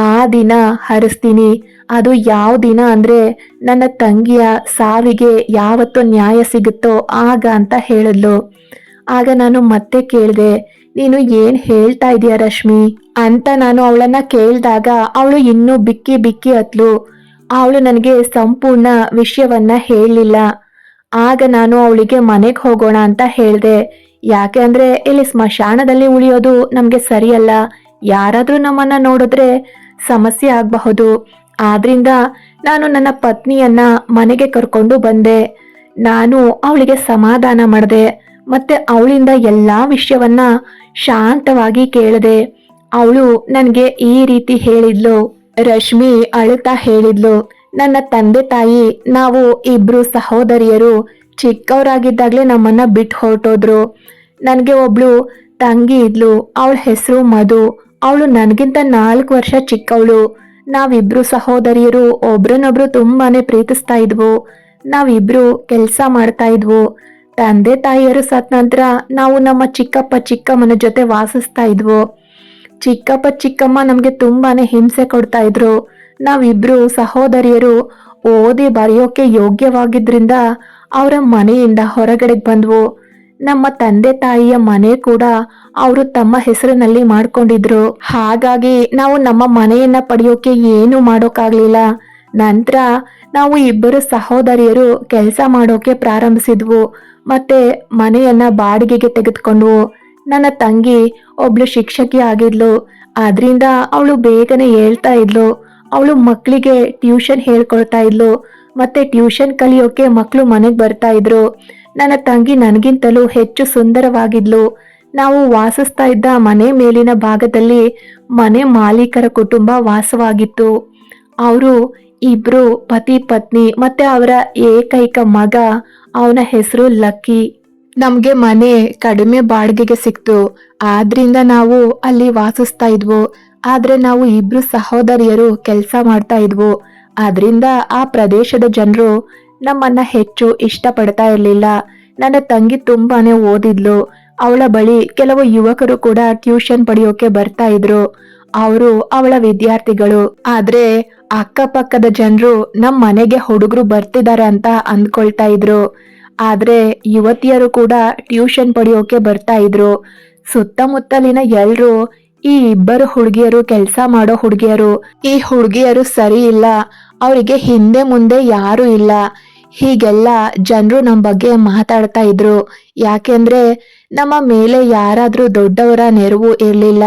ಆ ದಿನ ಹರಿಸ್ತೀನಿ. ಅದು ಯಾವ ದಿನ ಅಂದ್ರೆ ನನ್ನ ತಂಗಿಯ ಸಾವಿಗೆ ಯಾವತ್ತೋ ನ್ಯಾಯ ಸಿಗುತ್ತೋ ಆಗ ಅಂತ ಹೇಳಿದ್ಲು. ಆಗ ನಾನು ಮತ್ತೆ ಕೇಳಿದೆ, ನೀನು ಏನ್ ಹೇಳ್ತಾ ಇದೀಯ ರಶ್ಮಿ ಅಂತ ನಾನು ಅವಳನ್ನ ಕೇಳಿದಾಗ ಅವಳು ಇನ್ನೂ ಬಿಕ್ಕಿ ಬಿಕ್ಕಿ ಅತ್ಲು. ಅವಳು ನನಗೆ ಸಂಪೂರ್ಣ ವಿಷಯವನ್ನ ಹೇಳಲಿಲ್ಲ. ಆಗ ನಾನು ಅವಳಿಗೆ ಮನೆಗೆ ಹೋಗೋಣ ಅಂತ ಹೇಳಿದೆ. ಯಾಕೆ ಅಂದ್ರೆ ಇಲ್ಲಿ ಸ್ಮಶಾನದಲ್ಲಿ ಉಳಿಯೋದು ನಮ್ಗೆ ಸರಿಯಲ್ಲ. ಯಾರಾದ್ರೂ ನಮ್ಮನ್ನ ನೋಡಿದ್ರೆ ಸಮಸ್ಯೆ ಆಗಬಹುದು. ಆದ್ರಿಂದ ನಾನು ನನ್ನ ಪತ್ನಿಯನ್ನ ಮನೆಗೆ ಕರ್ಕೊಂಡು ಬಂದೆ. ನಾನು ಅವಳಿಗೆ ಸಮಾಧಾನ ಮಾಡಿದೆ. ಮತ್ತೆ ಅವಳಿಂದ ಎಲ್ಲಾ ವಿಷಯವನ್ನ ಶಾಂತವಾಗಿ ಕೇಳಿದೆ. ಅವಳು ನನಗೆ ಈ ರೀತಿ ಹೇಳಿದ್ಲು. ರಶ್ಮಿ ಅಳುತ್ತಾ ಹೇಳಿದ್ಲು, ನನ್ನ ತಂದೆ ತಾಯಿ ನಾವು ಇಬ್ರು ಸಹೋದರಿಯರು ಚಿಕ್ಕವರಾಗಿದ್ದಾಗ್ಲೇ ನಮ್ಮನ್ನ ಬಿಟ್ಟು ಹೊರಟೋದ್ರು. ನನಗೆ ಒಬ್ಳು ತಂಗಿ ಇದ್ಲು. ಅವಳ ಹೆಸರು ಮಧು. ಅವಳು ನನಗಿಂತ 4 ವರ್ಷ ಚಿಕ್ಕವಳು. ನಾವಿಬ್ರು ಸಹೋದರಿಯರು ಒಬ್ರನ್ನೊಬ್ರು ತುಂಬಾನೇ ಪ್ರೀತಿಸ್ತಾ ಇದ್ವು. ನಾವಿಬ್ರು ಕೆಲಸ ಮಾಡ್ತಾ ಇದ್ವು. ತಂದೆ ತಾಯಿಯರು ಸತ್ ನಂತರ ನಾವು ನಮ್ಮ ಚಿಕ್ಕಪ್ಪ ಚಿಕ್ಕಮ್ಮನ ಜೊತೆ ವಾಸಿಸ್ತಾ ಇದ್ವು. ಚಿಕ್ಕಪ್ಪ ಚಿಕ್ಕಮ್ಮ ನಮ್ಗೆ ತುಂಬಾನೇ ಹಿಂಸೆ ಕೊಡ್ತಾ ಇದ್ರು. ನಾವಿಬ್ರು ಸಹೋದರಿಯರು ಓದಿ ಬರೆಯೋಕೆ ಯೋಗ್ಯವಾಗಿದ್ರಿಂದ ಅವರ ಮನೆಯಿಂದ ಹೊರಗಡೆಗೆ ಬಂದ್ವು. ನಮ್ಮ ತಂದೆ ತಾಯಿಯ ಮನೆ ಕೂಡ ಅವರು ತಮ್ಮ ಹೆಸರಿನಲ್ಲಿ ಮಾಡ್ಕೊಂಡಿದ್ರು. ಹಾಗಾಗಿ ನಾವು ನಮ್ಮ ಮನೆಯನ್ನ ಪಡೆಯೋಕೆ ಏನು ಮಾಡೋಕ್ಕಾಗ್ಲಿಲ್ಲ. ನಂತರ ನಾವು ಇಬ್ಬರು ಸಹೋದರಿಯರು ಕೆಲಸ ಮಾಡೋಕೆ ಪ್ರಾರಂಭಿಸಿದ್ವು. ಮತ್ತೆ ಮನೆಯನ್ನ ಬಾಡಿಗೆಗೆ ತೆಗೆದುಕೊಂಡ್ವು. ನನ್ನ ತಂಗಿ ಒಬ್ಳು ಶಿಕ್ಷಕಿ ಆಗಿದ್ಲು. ಆದ್ರಿಂದ ಅವಳು ಬೇಗನೆ ಹೇಳ್ತಾ ಇದ್ಲು. ಅವಳು ಮಕ್ಕಳಿಗೆ ಟ್ಯೂಷನ್ ಹೇಳ್ಕೊಡ್ತಾ ಇದ್ಲು. ಮತ್ತೆ ಟ್ಯೂಷನ್ ಕಲಿಯೋಕೆ ಮಕ್ಕಳು ಮನೆಗೆ ಬರ್ತಾ ಇದ್ರು. ನನ್ನ ತಂಗಿ ನನಗಿಂತಲೂ ಹೆಚ್ಚು ಸುಂದರವಾಗಿದ್ಲು. ನಾವು ವಾಸಿಸ್ತಾ ಇದ್ದ ಮನೆ ಮೇಲಿನ ಭಾಗದಲ್ಲಿ ಮನೆ ಮಾಲೀಕರ ಕುಟುಂಬ ವಾಸವಾಗಿತ್ತು. ಅವರು ಇಬ್ರು ಪತಿ ಪತ್ನಿ ಮತ್ತೆ ಅವರ ಏಕೈಕ ಮಗ. ಅವನ ಹೆಸರು ಲಕ್ಕಿ. ನಮ್ಗೆ ಮನೆ ಕಡಿಮೆ ಬಾಡಿಗೆಗೆ ಸಿಕ್ತು. ಆದ್ರಿಂದ ನಾವು ಅಲ್ಲಿ ವಾಸಿಸ್ತಾ ಇದ್ವು. ಆದ್ರೆ ನಾವು ಇಬ್ರು ಸಹೋದರಿಯರು ಕೆಲಸ ಮಾಡ್ತಾ ಇದ್ವು. ಆದ್ರಿಂದ ಆ ಪ್ರದೇಶದ ಜನರು ನಮ್ಮನ್ನ ಹೆಚ್ಚು ಇಷ್ಟಪಡ್ತಾ ಇರ್ಲಿಲ್ಲ. ನನ್ನ ತಂಗಿ ತುಂಬಾನೇ ಓದಿದ್ಲು. ಅವಳ ಬಳಿ ಕೆಲವು ಯುವಕರು ಕೂಡ ಟ್ಯೂಷನ್ ಪಡೆಯೋಕೆ ಬರ್ತಾ ಇದ್ರು. ಅವರು ಅವಳ ವಿದ್ಯಾರ್ಥಿಗಳು. ಆದ್ರೆ ಅಕ್ಕಪಕ್ಕದ ಜನರು ನಮ್ ಮನೆಗೆ ಹುಡುಗರು ಬರ್ತಿದ್ದಾರೆ ಅಂತ ಅಂದ್ಕೊಳ್ತಾ ಇದ್ರು. ಆದ್ರೆ ಯುವತಿಯರು ಕೂಡ ಟ್ಯೂಷನ್ ಪಡೆಯೋಕೆ ಬರ್ತಾ ಇದ್ರು. ಸುತ್ತಮುತ್ತಲಿನ ಎಲ್ರು ಈ ಇಬ್ಬರು ಹುಡುಗಿಯರು ಕೆಲ್ಸ ಮಾಡೋ ಹುಡುಗಿಯರು, ಈ ಹುಡುಗಿಯರು ಸರಿ ಇಲ್ಲ, ಅವರಿಗೆ ಹಿಂದೆ ಮುಂದೆ ಯಾರು ಇಲ್ಲ, ಹೀಗೆಲ್ಲ ಜನರು ನಮ್ಮ ಬಗ್ಗೆ ಮಾತಾಡ್ತಾ ಇದ್ರು. ಯಾಕೆಂದ್ರೆ ನಮ್ಮ ಮೇಲೆ ಯಾರಾದ್ರೂ ದೊಡ್ಡವರ ನೆರವು ಇರ್ಲಿಲ್ಲ,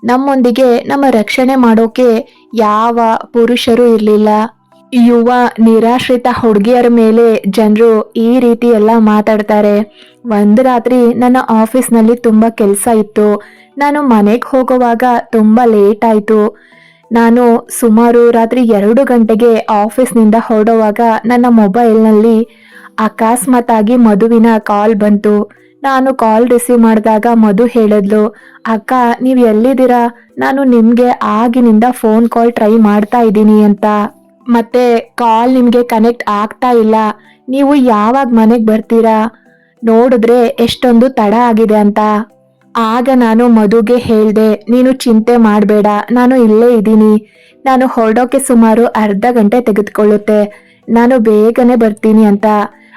ನಮ್ಮೊಂದಿಗೆ ನಮ್ಮ ರಕ್ಷಣೆ ಮಾಡೋಕೆ ಯಾವ ಪುರುಷರು ಇರ್ಲಿಲ್ಲ. ಯುವ ನಿರಾಶ್ರಿತ ಹುಡುಗಿಯರ ಮೇಲೆ ಜನರು ಈ ರೀತಿ ಎಲ್ಲ ಮಾತಾಡ್ತಾರೆ. ಒಂದು ರಾತ್ರಿ ನನ್ನ ಆಫೀಸ್ನಲ್ಲಿ ತುಂಬಾ ಕೆಲಸ ಇತ್ತು. ನಾನು ಮನೆಗೆ ಹೋಗುವಾಗ ತುಂಬಾ ಲೇಟ್ ಆಯ್ತು. ನಾನು ಸುಮಾರು ರಾತ್ರಿ 2 ಗಂಟೆಗೆ ಆಫೀಸ್ನಿಂದ ಹೊರಡುವಾಗ ನನ್ನ ಮೊಬೈಲ್ನಲ್ಲಿ ಅಕಸ್ಮಾತ್ ಆಗಿ ಮಧುವಿನ ಕಾಲ್ ಬಂತು. ನಾನು ಕಾಲ್ ರಿಸೀವ್ ಮಾಡಿದಾಗ ಮಧು ಹೇಳಿದ್ಲು, ಅಕ್ಕ ನೀವು ಎಲ್ಲಿದ್ದೀರಾ, ನಾನು ನಿಮ್ಗೆ ಆಗಿನಿಂದ ಫೋನ್ ಕಾಲ್ ಟ್ರೈ ಮಾಡ್ತಾ ಇದ್ದೀನಿ ಅಂತ, ಮತ್ತೆ ಕಾಲ್ ನಿಮ್ಗೆ ಕನೆಕ್ಟ್ ಆಗ್ತಾ ಇಲ್ಲ, ನೀವು ಯಾವಾಗ ಮನೆಗೆ ಬರ್ತೀರಾ, ನೋಡಿದ್ರೆ ಎಷ್ಟೊಂದು ತಡ ಆಗಿದೆ ಅಂತ. ಆಗ ನಾನು ಮಧುಗೆ ಹೇಳ್ದೆ, ನೀನು ಚಿಂತೆ ಮಾಡಬೇಡ, ನಾನು ಇಲ್ಲೇ ಇದ್ದೀನಿ, ನಾನು ಹೊರಡೋಕೆ ಸುಮಾರು ಅರ್ಧ ಗಂಟೆ ತೆಗೆದುಕೊಳ್ಳುತ್ತೆ, ನಾನು ಬೇಗನೆ ಬರ್ತೀನಿ ಅಂತ.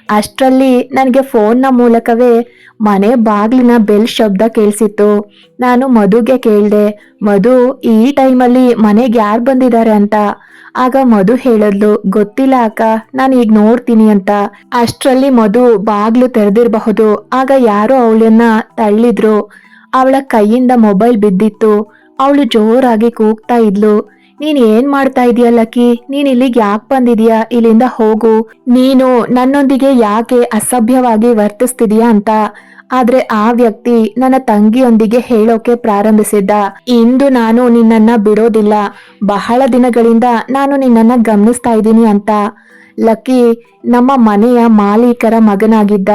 ಅಷ್ಟರಲ್ಲಿ ನನಗೆ ಫೋನ್ನ ಮೂಲಕವೇ ಮನೆ ಬಾಗಿಲಿನ ಬೆಲ್ ಶಬ್ದ ಕೇಳಿಸಿತ್ತು. ನಾನು ಮಧುಗೆ ಕೇಳಿದೆ, ಮಧು ಈ ಟೈಮಲ್ಲಿ ಮನೆಗೆ ಯಾರು ಬಂದಿದ್ದಾರೆ ಅಂತ. ಆಗ ಮಧು ಹೇಳಿದ್ಲು, ಗೊತ್ತಿಲ್ಲ ಅಕ್ಕ, ನಾನು ಈಗ ನೋಡ್ತೀನಿ ಅಂತ. ಅಷ್ಟರಲ್ಲಿ ಮಧು ಬಾಗ್ಲು ತೆರೆದಿರಬಹುದು. ಆಗ ಯಾರೋ ಅವಳನ್ನ ತಳ್ಳಿದ್ರು. ಅವಳ ಕೈಯಿಂದ ಮೊಬೈಲ್ ಬಿದ್ದಿತ್ತು. ಅವಳು ಜೋರಾಗಿ ಕೂಗ್ತಾ ಇದ್ಲು, ನೀನ್ ಏನ್ ಮಾಡ್ತಾ ಇದೀಯ ಲಕ್ಕಿ, ನೀನ್ ಇಲ್ಲಿಗೆ ಯಾಕೆ ಬಂದಿದೀಯಾ, ಇಲ್ಲಿಂದ ಹೋಗು, ನೀನು ನನ್ನೊಂದಿಗೆ ಯಾಕೆ ಅಸಭ್ಯವಾಗಿ ವರ್ತಿಸ್ತಿದೀಯಾ ಅಂತ. ಆದ್ರೆ ಆ ವ್ಯಕ್ತಿ ನನ್ನ ತಂಗಿಯೊಂದಿಗೆ ಹೇಳೋಕೆ ಪ್ರಾರಂಭಿಸಿದ್ದ, ಇಂದು ನಾನು ನಿನ್ನನ್ನ ಬಿಡೋದಿಲ್ಲ, ಬಹಳ ದಿನಗಳಿಂದ ನಾನು ನಿನ್ನನ್ನ ಗಮನಿಸ್ತಾ ಇದ್ದೀನಿ ಅಂತ. ಲಕ್ಕಿ ನಮ್ಮ ಮನೆಯ ಮಾಲೀಕರ ಮಗನಾಗಿದ್ದ.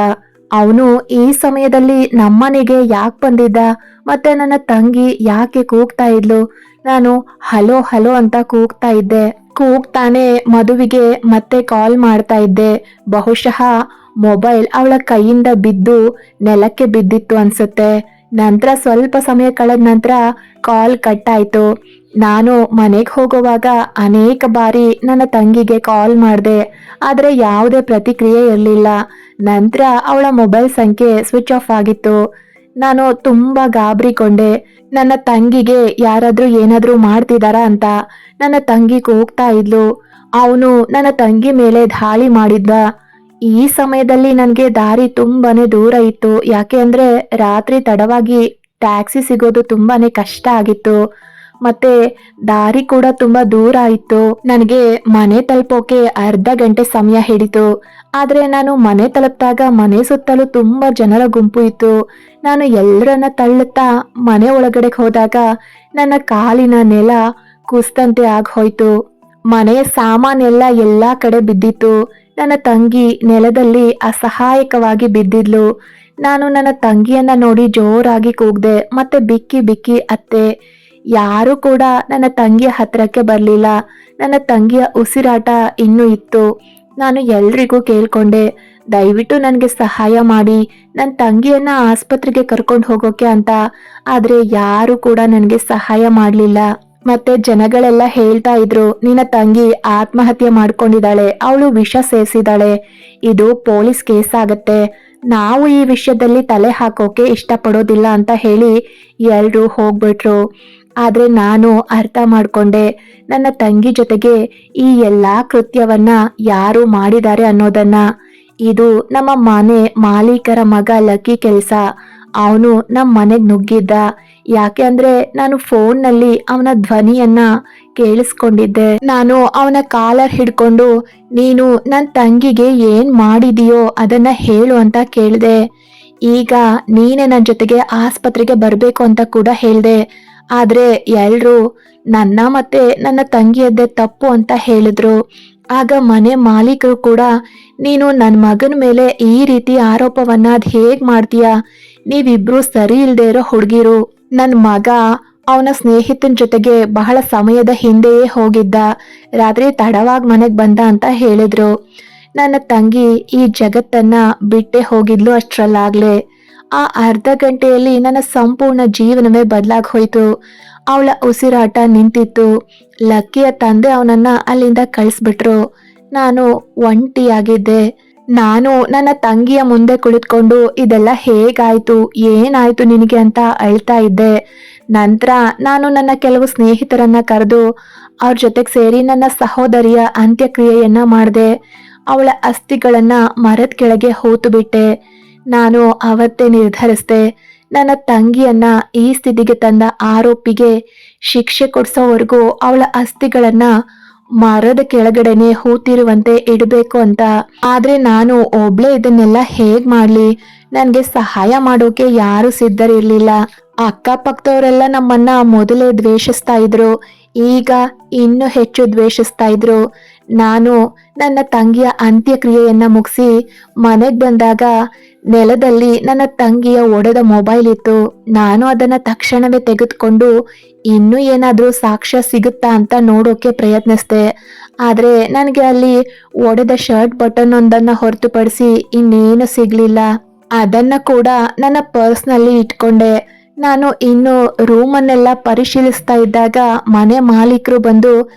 ಅವನು ಈ ಸಮಯದಲ್ಲಿ ನಮ್ಮನೆಗೆ ಯಾಕೆ ಬಂದಿದ್ದ, ಮತ್ತೆ ನನ್ನ ತಂಗಿ ಯಾಕೆ ಕೂಗ್ತಾ ಇದ್ಲು. ನಾನು ಹಲೋ ಹಲೋ ಅಂತ ಕೂಗ್ತಾ ಇದ್ದೆ. ಕೂಗ್ತಾನೆ ಮಧುವಿಗೆ ಮತ್ತೆ ಕಾಲ್ ಮಾಡ್ತಾ ಇದ್ದೆ. ಬಹುಶಃ ಮೊಬೈಲ್ ಅವಳ ಕೈಯಿಂದ ಬಿದ್ದು ನೆಲಕ್ಕೆ ಬಿದ್ದಿತ್ತು ಅನ್ಸುತ್ತೆ. ನಂತರ ಸ್ವಲ್ಪ ಸಮಯ ಕಳೆದ ನಂತರ ಕಾಲ್ ಕಟ್ ಆಯ್ತು. ನಾನು ಮನೆಗೆ ಹೋಗುವಾಗ ಅನೇಕ ಬಾರಿ ನನ್ನ ತಂಗಿಗೆ ಕಾಲ್ ಮಾಡಿದೆ, ಆದ್ರೆ ಯಾವುದೇ ಪ್ರತಿಕ್ರಿಯೆ ಇರಲಿಲ್ಲ. ನಂತರ ಅವಳ ಮೊಬೈಲ್ ಸಂಖ್ಯೆ ಸ್ವಿಚ್ ಆಫ್ ಆಗಿತ್ತು. ನಾನು ತುಂಬಾ ಗಾಬರಿಗೊಂಡೆ. ನನ್ನ ತಂಗಿಗೆ ಯಾರಾದ್ರೂ ಏನಾದ್ರೂ ಮಾಡ್ತಿದಾರಾ ಅಂತ. ನನ್ನ ತಂಗಿ ಕೂಗ್ತಾ ಇದ್ಲು. ಅವನು ನನ್ನ ತಂಗಿ ಮೇಲೆ ದಾಳಿ ಮಾಡಿದ್ದ. ಈ ಸಮಯದಲ್ಲಿ ನನಗೆ ದಾರಿ ತುಂಬಾನೇ ದೂರ ಇತ್ತು. ಯಾಕೆ ಅಂದ್ರೆ ರಾತ್ರಿ ತಡವಾಗಿ ಟ್ಯಾಕ್ಸಿ ಸಿಗೋದು ತುಂಬಾನೇ ಕಷ್ಟ ಆಗಿತ್ತು. ಮತ್ತೆ ದಾರಿ ಕೂಡ ತುಂಬಾ ದೂರ ಇತ್ತು. ನನಗೆ ಮನೆ ತಲುಪೋಕೆ ಅರ್ಧ ಗಂಟೆ ಸಮಯ ಹಿಡಿತು. ಆದ್ರೆ ನಾನು ಮನೆ ತಲುಪಿದಾಗ ಮನೆ ಸುತ್ತಲೂ ತುಂಬಾ ಜನರ ಗುಂಪು ಇತ್ತು. ನಾನು ಎಲ್ಲರನ್ನ ತಳ್ಳುತ್ತಾ ಮನೆ ಒಳಗಡೆ ಹೋದಾಗ ನನ್ನ ಕಾಲಿನ ನೆಲ ಕುಸ್ತಂತೆ ಆಗ್ ಹೋಯ್ತು. ಮನೆಯ ಸಾಮಾನೆಲ್ಲ ಎಲ್ಲಾ ಕಡೆ ಬಿದ್ದಿತ್ತು. ನನ್ನ ತಂಗಿ ನೆಲದಲ್ಲಿ ಅಸಹಾಯಕವಾಗಿ ಬಿದ್ದಿದ್ಲು. ನಾನು ನನ್ನ ತಂಗಿಯನ್ನ ನೋಡಿ ಜೋರಾಗಿ ಕೂಗ್ದೆ, ಮತ್ತೆ ಬಿಕ್ಕಿ ಬಿಕ್ಕಿ ಅತ್ತೆ. ಯಾರು ಕೂಡ ನನ್ನ ತಂಗಿಯ ಹತ್ರಕ್ಕೆ ಬರ್ಲಿಲ್ಲ. ನನ್ನ ತಂಗಿಯ ಉಸಿರಾಟ ಇನ್ನೂ ಇತ್ತು. ನಾನು ಎಲ್ರಿಗೂ ಕೇಳ್ಕೊಂಡೆ, ದಯವಿಟ್ಟು ನನಗೆ ಸಹಾಯ ಮಾಡಿ, ನನ್ನ ತಂಗಿಯನ್ನ ಆಸ್ಪತ್ರೆಗೆ ಕರ್ಕೊಂಡು ಹೋಗೋಕೆ ಅಂತ. ಆದ್ರೆ ಯಾರು ಕೂಡ ನನಗೆ ಸಹಾಯ ಮಾಡ್ಲಿಲ್ಲ. ಮತ್ತೆ ಜನಗಳೆಲ್ಲ ಹೇಳ್ತಾ ಇದ್ರು, ನಿನ್ನ ತಂಗಿ ಆತ್ಮಹತ್ಯೆ ಮಾಡ್ಕೊಂಡಿದ್ದಾಳೆ, ಅವಳು ವಿಷ ಸೇವಿಸಿದಾಳೆ, ಇದು ಪೊಲೀಸ್ ಕೇಸ್ ಆಗತ್ತೆ, ನಾವು ಈ ವಿಷಯದಲ್ಲಿ ತಲೆ ಹಾಕೋಕೆ ಇಷ್ಟಪಡೋದಿಲ್ಲ ಅಂತ ಹೇಳಿ ಎಲ್ರು ಹೋಗ್ಬಿಟ್ರು. ಆದ್ರೆ ನಾನು ಅರ್ಥ ಮಾಡ್ಕೊಂಡೆ, ನನ್ನ ತಂಗಿ ಜೊತೆಗೆ ಈ ಎಲ್ಲಾ ಕೃತ್ಯವನ್ನ ಯಾರು ಮಾಡಿದ್ದಾರೆ ಅನ್ನೋದನ್ನ. ಇದು ನಮ್ಮ ಮನೆ ಮಾಲೀಕರ ಮಗ ಲಕ್ಕಿ ಕೆಲಸ. ಅವನು ನಮ್ಮ ಮನೆಗ್ ನುಗ್ಗಿದ್ದ. ಯಾಕೆ ಅಂದ್ರೆ ನಾನು ಫೋನ್ನಲ್ಲಿ ಅವನ ಧ್ವನಿಯನ್ನ ಕೇಳಿಸ್ಕೊಂಡಿದ್ದೆ. ನಾನು ಅವನ ಕಾಲರ್ ಹಿಡ್ಕೊಂಡು, ನೀನು ನನ್ನ ತಂಗಿಗೆ ಏನ್ ಮಾಡಿದೀಯೋ ಅದನ್ನ ಹೇಳು ಅಂತ ಕೇಳಿದೆ. ಈಗ ನೀನೆ ನನ್ನ ಜೊತೆಗೆ ಆಸ್ಪತ್ರೆಗೆ ಬರ್ಬೇಕು ಅಂತ ಕೂಡ ಹೇಳ್ದೆ. ಆದ್ರೆ ಎಲ್ರು ನನ್ನ ಮತ್ತೆ ನನ್ನ ತಂಗಿಯದ್ದೇ ತಪ್ಪು ಅಂತ ಹೇಳಿದ್ರು. ಆಗ ಮನೆ ಮಾಲೀಕರು ಕೂಡ, ನೀನು ನನ್ನ ಮಗನ ಮೇಲೆ ಈ ರೀತಿ ಆರೋಪವನ್ನ ಅದ್ ಹೇಗ್ ಮಾಡ್ತೀಯ, ನೀವಿಬ್ರು ಸರಿ ಇಲ್ದೇ ಇರೋ ಹುಡುಗಿರು. ನನ್ನ ಮಗ ಅವನ ಸ್ನೇಹಿತನ ಜೊತೆಗೆ ಬಹಳ ಸಮಯದ ಹಿಂದೆಯೇ ಹೋಗಿದ್ದ, ರಾತ್ರಿ ತಡವಾಗಿ ಮನೆಗ್ ಬಂದ ಅಂತ ಹೇಳಿದ್ರು. ನನ್ನ ತಂಗಿ ಈ ಜಗತ್ತನ್ನ ಬಿಟ್ಟೆ ಹೋಗಿದ್ಲು ಅಷ್ಟ್ರಲ್ಲಾಗ್ಲೆ. ಆ ಅರ್ಧ ಗಂಟೆಯಲ್ಲಿ ನನ್ನ ಸಂಪೂರ್ಣ ಜೀವನವೇ ಬದಲಾಗಿ ಹೋಯ್ತು. ಅವಳ ಉಸಿರಾಟ ನಿಂತಿತ್ತು. ಲಕ್ಕಿಯ ತಂದೆ ಅವನನ್ನ ಅಲ್ಲಿಂದ ಕಳಿಸ್ಬಿಟ್ರು. ನಾನು ಒಂಟಿಯಾಗಿದ್ದೆ. ನಾನು ನನ್ನ ತಂಗಿಯ ಮುಂದೆ ಕುಳಿತುಕೊಂಡು ಇದೆಲ್ಲ ಹೇಗಾಯ್ತು, ಏನಾಯ್ತು ನಿನಗೆ ಅಂತ ಅಳ್ತಾ ಇದ್ದೆ. ನಂತರ ನಾನು ನನ್ನ ಕೆಲವು ಸ್ನೇಹಿತರನ್ನ ಕರೆದು ಅವ್ರ ಜೊತೆಗೆ ಸೇರಿ ನನ್ನ ಸಹೋದರಿಯ ಅಂತ್ಯಕ್ರಿಯೆಯನ್ನ ಮಾಡಿದೆ. ಅವಳ ಅಸ್ಥಿಗಳನ್ನ ಮರದ ಕೆಳಗೆ ಹೂತು ಬಿಟ್ಟೆ. ನಾನು ಅವತ್ತೇ ನಿರ್ಧರಿಸಿದೆ, ನನ್ನ ತಂಗಿಯನ್ನ ಈ ಸ್ಥಿತಿಗೆ ತಂದ ಆರೋಪಿಗೆ ಶಿಕ್ಷೆ ಕೊಡಿಸೋವರೆಗೂ ಅವಳ ಅಸ್ಥಿಗಳನ್ನ ಮರದ ಕೆಳಗಡೆನೆ ಹೂತಿರುವಂತೆ ಇಡಬೇಕು ಅಂತ. ಆದ್ರೆ ನಾನು ಒಬ್ಳೇ ಇದನ್ನೆಲ್ಲ ಹೇಗ್ ಮಾಡ್ಲಿ? ನನ್ಗೆ ಸಹಾಯ ಮಾಡೋಕೆ ಯಾರು ಸಿದ್ಧರಿರ್ಲಿಲ್ಲ. ಅಕ್ಕಪಕ್ಕದವರೆಲ್ಲ ನಮ್ಮನ್ನ ಮೊದಲೇ ದ್ವೇಷಿಸ್ತಾ ಇದ್ರು, ಈಗ ಇನ್ನೂ ಹೆಚ್ಚು ದ್ವೇಷಿಸ್ತಾ ಇದ್ರು. ನಾನು ನನ್ನ ತಂಗಿಯ ಅಂತ್ಯಕ್ರಿಯೆಯನ್ನ ಮುಗಿಸಿ ಮನೆಗೆ ಬಂದಾಗ ನೆಲದಲ್ಲಿ ನನ್ನ ತಂಗಿಯ ಒಡೆದ ಮೊಬೈಲ್ ಇತ್ತು. ನಾನು ಅದನ್ನ ತಕ್ಷಣವೇ ತೆಗೆದುಕೊಂಡು ಇನ್ನೂ ಏನಾದ್ರೂ ಸಾಕ್ಷ್ಯ ಸಿಗುತ್ತಾ ಅಂತ ನೋಡೋಕೆ ಪ್ರಯತ್ನಿಸ್ದೆ. ಆದ್ರೆ ನನಗೆ ಅಲ್ಲಿ ಒಡೆದ ಶರ್ಟ್ ಬಟನ್ ಒಂದನ್ನ ಹೊರತುಪಡಿಸಿ ಇನ್ನೇನು ಸಿಗ್ಲಿಲ್ಲ. ಅದನ್ನ ಕೂಡ ನನ್ನ ಪರ್ಸ್ನಲ್ಲಿ ಇಟ್ಕೊಂಡೆ. ನಾನು ಇನ್ನು ರೂಮನ್ನೆಲ್ಲ ಪರಿಶೀಲಿಸ್ತಾ ಇದ್ದಾಗ ಮನೆ ಮಾಲೀಕರು ಬಂದು,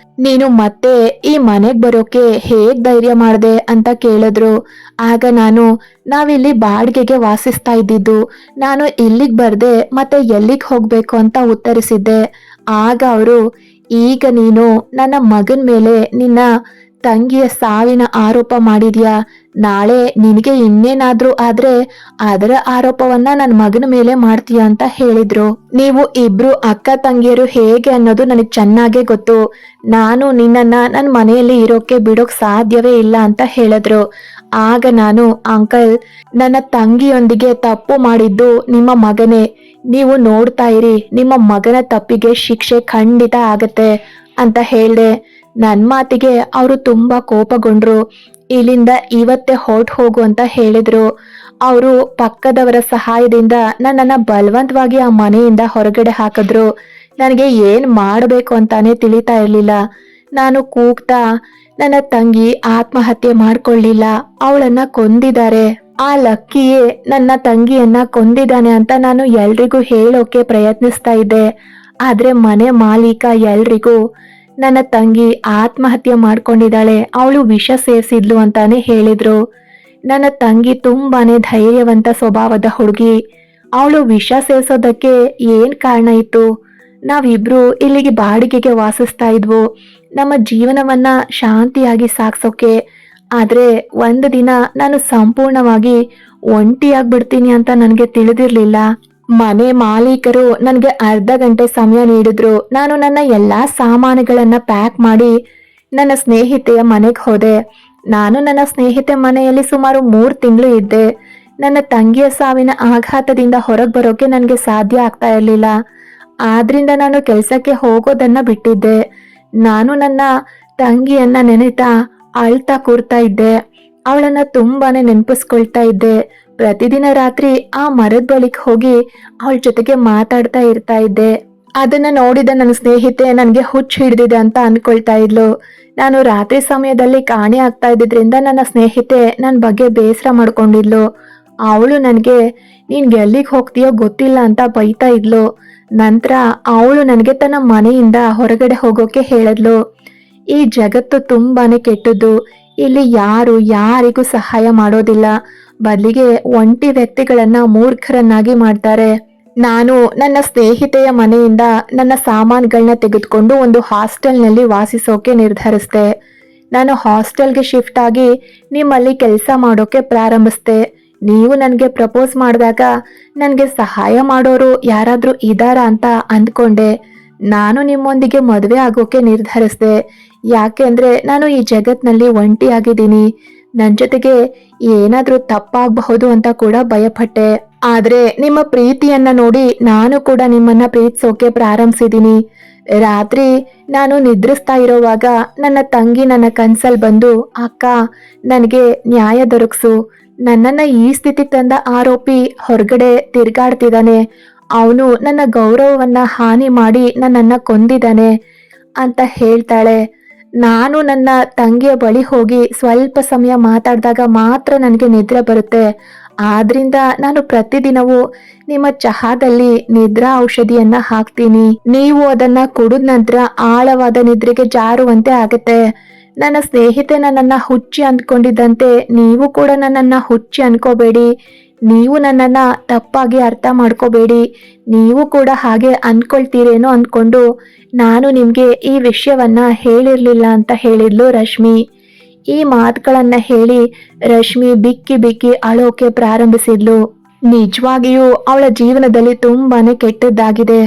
ನೀನು ಮತ್ತೆ ಈ ಮನೆಗ್ ಬರೋಕೆ ಹೇಗ್ ಧೈರ್ಯ ಮಾಡ್ದೆ ಅಂತ ಕೇಳಿದ್ರು. ಆಗ ನಾವಿಲ್ಲಿ ಬಾಡಿಗೆಗೆ ವಾಸಿಸ್ತಾ ಇದ್ದಿದ್ದು, ನಾನು ಇಲ್ಲಿಗೆ ಬರ್ದೆ ಮತ್ತೆ ಎಲ್ಲಿಗೆ ಹೋಗ್ಬೇಕು ಅಂತ ಉತ್ತರಿಸಿದ್ದೆ. ಆಗ ಅವರು, ಈಗ ನೀನು ನನ್ನ ಮಗನ ಮೇಲೆ ನಿನ್ನ ತಂಗಿಯ ಸಾವಿನ ಆರೋಪ ಮಾಡಿದ್ಯಾ, ನಾಳೆ ನಿನಗೆ ಇನ್ನೇನಾದ್ರೂ ಆದ್ರೆ ಅದರ ಆರೋಪವನ್ನ ನನ್ನ ಮಗನ ಮೇಲೆ ಮಾಡ್ತೀಯ ಅಂತ ಹೇಳಿದ್ರು. ನೀವು ಇಬ್ರು ಅಕ್ಕ ತಂಗಿಯರು ಹೇಗೆ ಅನ್ನೋದು ನನಗೆ ಚೆನ್ನಾಗೇ ಗೊತ್ತು. ನಾನು ನಿನ್ನನ್ನ ನನ್ನ ಮನೆಯಲ್ಲಿ ಇರೋಕೆ ಬಿಡೋಕ್ ಸಾಧ್ಯವೇ ಇಲ್ಲ ಅಂತ ಹೇಳಿದ್ರು. ಆಗ ನಾನು, ಅಂಕಲ್, ನನ್ನ ತಂಗಿಯೊಂದಿಗೆ ತಪ್ಪು ಮಾಡಿದ್ದು ನಿಮ್ಮ ಮಗನೇ. ನೀವು ನೋಡ್ತಾ ಇರಿ, ನಿಮ್ಮ ಮಗನ ತಪ್ಪಿಗೆ ಶಿಕ್ಷೆ ಖಂಡಿತ ಆಗತ್ತೆ ಅಂತ ಹೇಳ್ದೆ. ನನ್ನ ಮಾತಿಗೆ ಅವರು ತುಂಬಾ ಕೋಪಗೊಂಡ್ರು. ಇಲ್ಲಿಂದ ಇವತ್ತೇ ಹೊರಟು ಹೋಗು ಅಂತ ಹೇಳಿದ್ರು. ಅವರು ಪಕ್ಕದವರ ಸಹಾಯದಿಂದ ನನ್ನನ್ನ ಬಲವಂತವಾಗಿ ಆ ಮನೆಯಿಂದ ಹೊರಗಡೆ ಹಾಕಿದ್ರು. ನನಗೆ ಏನ್ ಮಾಡಬೇಕು ಅಂತಾನೆ ತಿಳಿತಾ ಇರ್ಲಿಲ್ಲ. ನಾನು ಕೂಗ್ತಾ, ನನ್ನ ತಂಗಿ ಆತ್ಮಹತ್ಯೆ ಮಾಡ್ಕೊಳ್ಳಿಲ್ಲ, ಅವಳನ್ನ ಕೊಂದಿದ್ದಾರೆ, ಆ ಲಕ್ಕಿಯೇ ನನ್ನ ತಂಗಿಯನ್ನ ಕೊಂದಿದ್ದಾನೆ ಅಂತ ನಾನು ಎಲ್ರಿಗೂ ಹೇಳೋಕೆ ಪ್ರಯತ್ನಿಸ್ತಾ ಇದ್ದೆ. ಆದ್ರೆ ಮನೆ ಮಾಲೀಕ ಎಲ್ರಿಗೂ ನನ್ನ ತಂಗಿ ಆತ್ಮಹತ್ಯೆ ಮಾಡ್ಕೊಂಡಿದ್ದಾಳೆ, ಅವಳು ವಿಷ ಸೇವಿಸಿದ್ಲು ಅಂತಾನೆ ಹೇಳಿದ್ರು. ನನ್ನ ತಂಗಿ ತುಂಬಾನೇ ಧೈರ್ಯವಂತ ಸ್ವಭಾವದ ಹುಡುಗಿ. ಅವಳು ವಿಷ ಸೇವಿಸೋದಕ್ಕೆ ಏನ್ ಕಾರಣ ಇತ್ತು? ನಾವಿಬ್ರು ಇಲ್ಲಿಗೆ ಬಾಡಿಗೆಗೆ ವಾಸಿಸ್ತಾ ಇದ್ವು, ನಮ್ಮ ಜೀವನವನ್ನ ಶಾಂತಿಯಾಗಿ ಸಾಗ್ಸೋಕೆ. ಆದ್ರೆ ಒಂದು ದಿನ ನಾನು ಸಂಪೂರ್ಣವಾಗಿ ಒಂಟಿಯಾಗ್ಬಿಡ್ತೀನಿ ಅಂತ ನನಗೆ ತಿಳಿದಿರ್ಲಿಲ್ಲ. ಮನೆ ಮಾಲೀಕರು ನನಗೆ ಅರ್ಧ ಗಂಟೆ ಸಮಯ ನೀಡಿದ್ರು. ನಾನು ನನ್ನ ಎಲ್ಲಾ ಸಾಮಾನುಗಳನ್ನ ಪ್ಯಾಕ್ ಮಾಡಿ ನನ್ನ ಸ್ನೇಹಿತೆಯ ಮನೆಗೆ ಹೋದೆ. ನಾನು ನನ್ನ ಸ್ನೇಹಿತೆ ಮನೆಯಲ್ಲಿ ಸುಮಾರು 3 ತಿಂಗಳು ಇದ್ದೆ. ನನ್ನ ತಂಗಿಯ ಸಾವಿನ ಆಘಾತದಿಂದ ಹೊರಗೆ ಬರೋಕೆ ನನಗೆ ಸಾಧ್ಯ ಆಗ್ತಾ ಇರಲಿಲ್ಲ. ಆದ್ರಿಂದ ನಾನು ಕೆಲಸಕ್ಕೆ ಹೋಗೋದನ್ನ ಬಿಟ್ಟಿದ್ದೆ. ನಾನು ನನ್ನ ತಂಗಿಯನ್ನ ನೆನೆತಾ ಅಳ್ತಾ ಕೂರ್ತಾ ಇದ್ದೆ. ಅವಳನ್ನ ತುಂಬಾನೇ ನೆನಪಿಸ್ಕೊಳ್ತಾ ಇದ್ದೆ. ಪ್ರತಿದಿನ ರಾತ್ರಿ ಆ ಮರದ ಬಳಿಗೆ ಹೋಗಿ ಅವಳ ಜೊತೆಗೆ ಮಾತಾಡ್ತಾ ಇರ್ತಾ ಇದ್ದೆ. ಅದನ್ನ ನೋಡಿದ ನನ್ನ ಸ್ನೇಹಿತೆ ನನಗೆ ಹುಚ್ಚು ಹಿಡಿದಿದೆ ಅಂತ ಅನ್ಕೊಳ್ತಾ ಇದ್ಲು. ನಾನು ರಾತ್ರಿ ಸಮಯದಲ್ಲಿ ಕಾಣೆ ಆಗ್ತಾ ಇದ್ದಿದ್ರಿಂದ ನನ್ನ ಸ್ನೇಹಿತೆ ನನ್ನ ಬಗ್ಗೆ ಬೇಸರ ಮಾಡ್ಕೊಂಡಿದ್ಲು. ಅವಳು ನನಗೆ, ನೀನ್ ಎಲ್ಲಿಗೆ ಹೋಗ್ತೀಯೋ ಗೊತ್ತಿಲ್ಲ ಅಂತ ಬೈತಾ ಇದ್ಲು. ನಂತರ ಅವಳು ನನಗೆ ತನ್ನ ಮನೆಯಿಂದ ಹೊರಗಡೆ ಹೋಗೋಕೆ ಹೇಳಿದ್ಲು. ಈ ಜಗತ್ತು ತುಂಬಾನೇ ಕೆಟ್ಟದ್ದು. ಇಲ್ಲಿ ಯಾರು ಯಾರಿಗೂ ಸಹಾಯ ಮಾಡೋದಿಲ್ಲ, ಬದಲಿಗೆ ಒಂಟಿ ವ್ಯಕ್ತಿಗಳನ್ನ ಮೂರ್ಖರನ್ನಾಗಿ ಮಾಡ್ತಾರೆ. ನಾನು ನನ್ನ ಸ್ನೇಹಿತೆಯ ಮನೆಯಿಂದ ನನ್ನ ಸಾಮಾನುಗಳನ್ನ ತೆಗೆದುಕೊಂಡು ಒಂದು ಹಾಸ್ಟೆಲ್ನಲ್ಲಿ ವಾಸಿಸೋಕೆ ನಿರ್ಧರಿಸಿದೆ. ನಾನು ಹಾಸ್ಟೆಲ್ಗೆ ಶಿಫ್ಟ್ ಆಗಿ ನಿಮ್ಮಲ್ಲಿ ಕೆಲಸ ಮಾಡೋಕೆ ಪ್ರಾರಂಭಿಸಿದೆ. ನೀವು ನನಗೆ ಪ್ರಪೋಸ್ ಮಾಡಿದಾಗ ನನಗೆ ಸಹಾಯ ಮಾಡೋರು ಯಾರಾದ್ರೂ ಇದ್ದಾರಾ ಅಂತ ಅಂದ್ಕೊಂಡೆ. ನಾನು ನಿಮ್ಮೊಂದಿಗೆ ಮದುವೆ ಆಗೋಕೆ ನಿರ್ಧರಿಸಿದೆ. ಯಾಕೆಂದ್ರೆ ನಾನು ಈ ಜಗತ್ನಲ್ಲಿ ಒಂಟಿಯಾಗಿದ್ದೀನಿ. ನನ್ನ ಜೊತೆಗೆ ಏನಾದ್ರೂ ತಪ್ಪಾಗಬಹುದು ಅಂತ ಕೂಡ ಭಯಪಟ್ಟೆ. ಆದ್ರೆ ನಿಮ್ಮ ಪ್ರೀತಿಯನ್ನ ನೋಡಿ ನಾನು ಕೂಡ ನಿಮ್ಮನ್ನ ಪ್ರೀತಿಸೋಕೆ ಪ್ರಾರಂಭಿಸಿದೀನಿ. ರಾತ್ರಿ ನಾನು ನಿದ್ರಿಸ್ತಾ ಇರೋವಾಗ ನನ್ನ ತಂಗಿ ನನ್ನ ಕನ್ಸಲ್ ಬಂದು, ಅಕ್ಕ, ನನಗೆ ನ್ಯಾಯ ದೊರಕಿಸು, ನನ್ನನ್ನ ಈ ಸ್ಥಿತಿಗೆ ತಂದ ಆರೋಪಿ ಹೊರಗಡೆ ತಿರ್ಗಾಡ್ತಿದ್ದಾನೆ, ಅವನು ನನ್ನ ಗೌರವವನ್ನ ಹಾನಿ ಮಾಡಿ ನನ್ನನ್ನ ಕೊಂದಿದ್ದಾನೆ ಅಂತ ಹೇಳ್ತಾಳೆ. ನಾನು ನನ್ನ ತಂಗಿಯ ಬಳಿ ಹೋಗಿ ಸ್ವಲ್ಪ ಸಮಯ ಮಾತಾಡಿದಾಗ ಮಾತ್ರ ನನಗೆ ನಿದ್ರೆ ಬರುತ್ತೆ. ಆದ್ರಿಂದ ನಾನು ಪ್ರತಿದಿನವೂ ನಿಮ್ಮ ಚಹಾದಲ್ಲಿ ನಿದ್ರಾ ಔಷಧಿಯನ್ನ ಹಾಕ್ತೀನಿ. ನೀವು ಅದನ್ನ ಕುಡಿದ ನಂತರ ಆಳವಾದ ನಿದ್ರೆಗೆ ಜಾರುವಂತೆ ಆಗತ್ತೆ. ನನ್ನ ಸ್ನೇಹಿತೆ ನನ್ನನ್ನ ಹುಚ್ಚಿ ಅಂದ್ಕೊಂಡಿದ್ದಂತೆ ನೀವು ಕೂಡ ನನ್ನನ್ನ ಹುಚ್ಚಿ ಅನ್ಕೋಬೇಡಿ. ನೀವು ನನ್ನನ್ನ ತಪ್ಪಾಗಿ ಅರ್ಥ ಮಾಡ್ಕೋಬೇಡಿ. ನೀವು ಕೂಡ ಹಾಗೆ ಅನ್ಕೊಳ್ತೀರೇನೋ ಅನ್ಕೊಂಡು ನಾನು ನಿಮ್ಗೆ ಈ ವಿಷಯವನ್ನ ಹೇಳಿರ್ಲಿಲ್ಲ ಅಂತ ಹೇಳಿದ್ಲು ರಶ್ಮಿ. ಈ ಮಾತುಗಳನ್ನ ಹೇಳಿ ರಶ್ಮಿ ಬಿಕ್ಕಿ ಬಿಕ್ಕಿ ಅಳೋಕೆ ಪ್ರಾರಂಭಿಸಿದ್ಲು. ನಿಜವಾಗಿಯೂ ಅವಳ ಜೀವನದಲ್ಲಿ ತುಂಬಾನೇ ಕೆಟ್ಟದ್ದಾಗಿದೆ.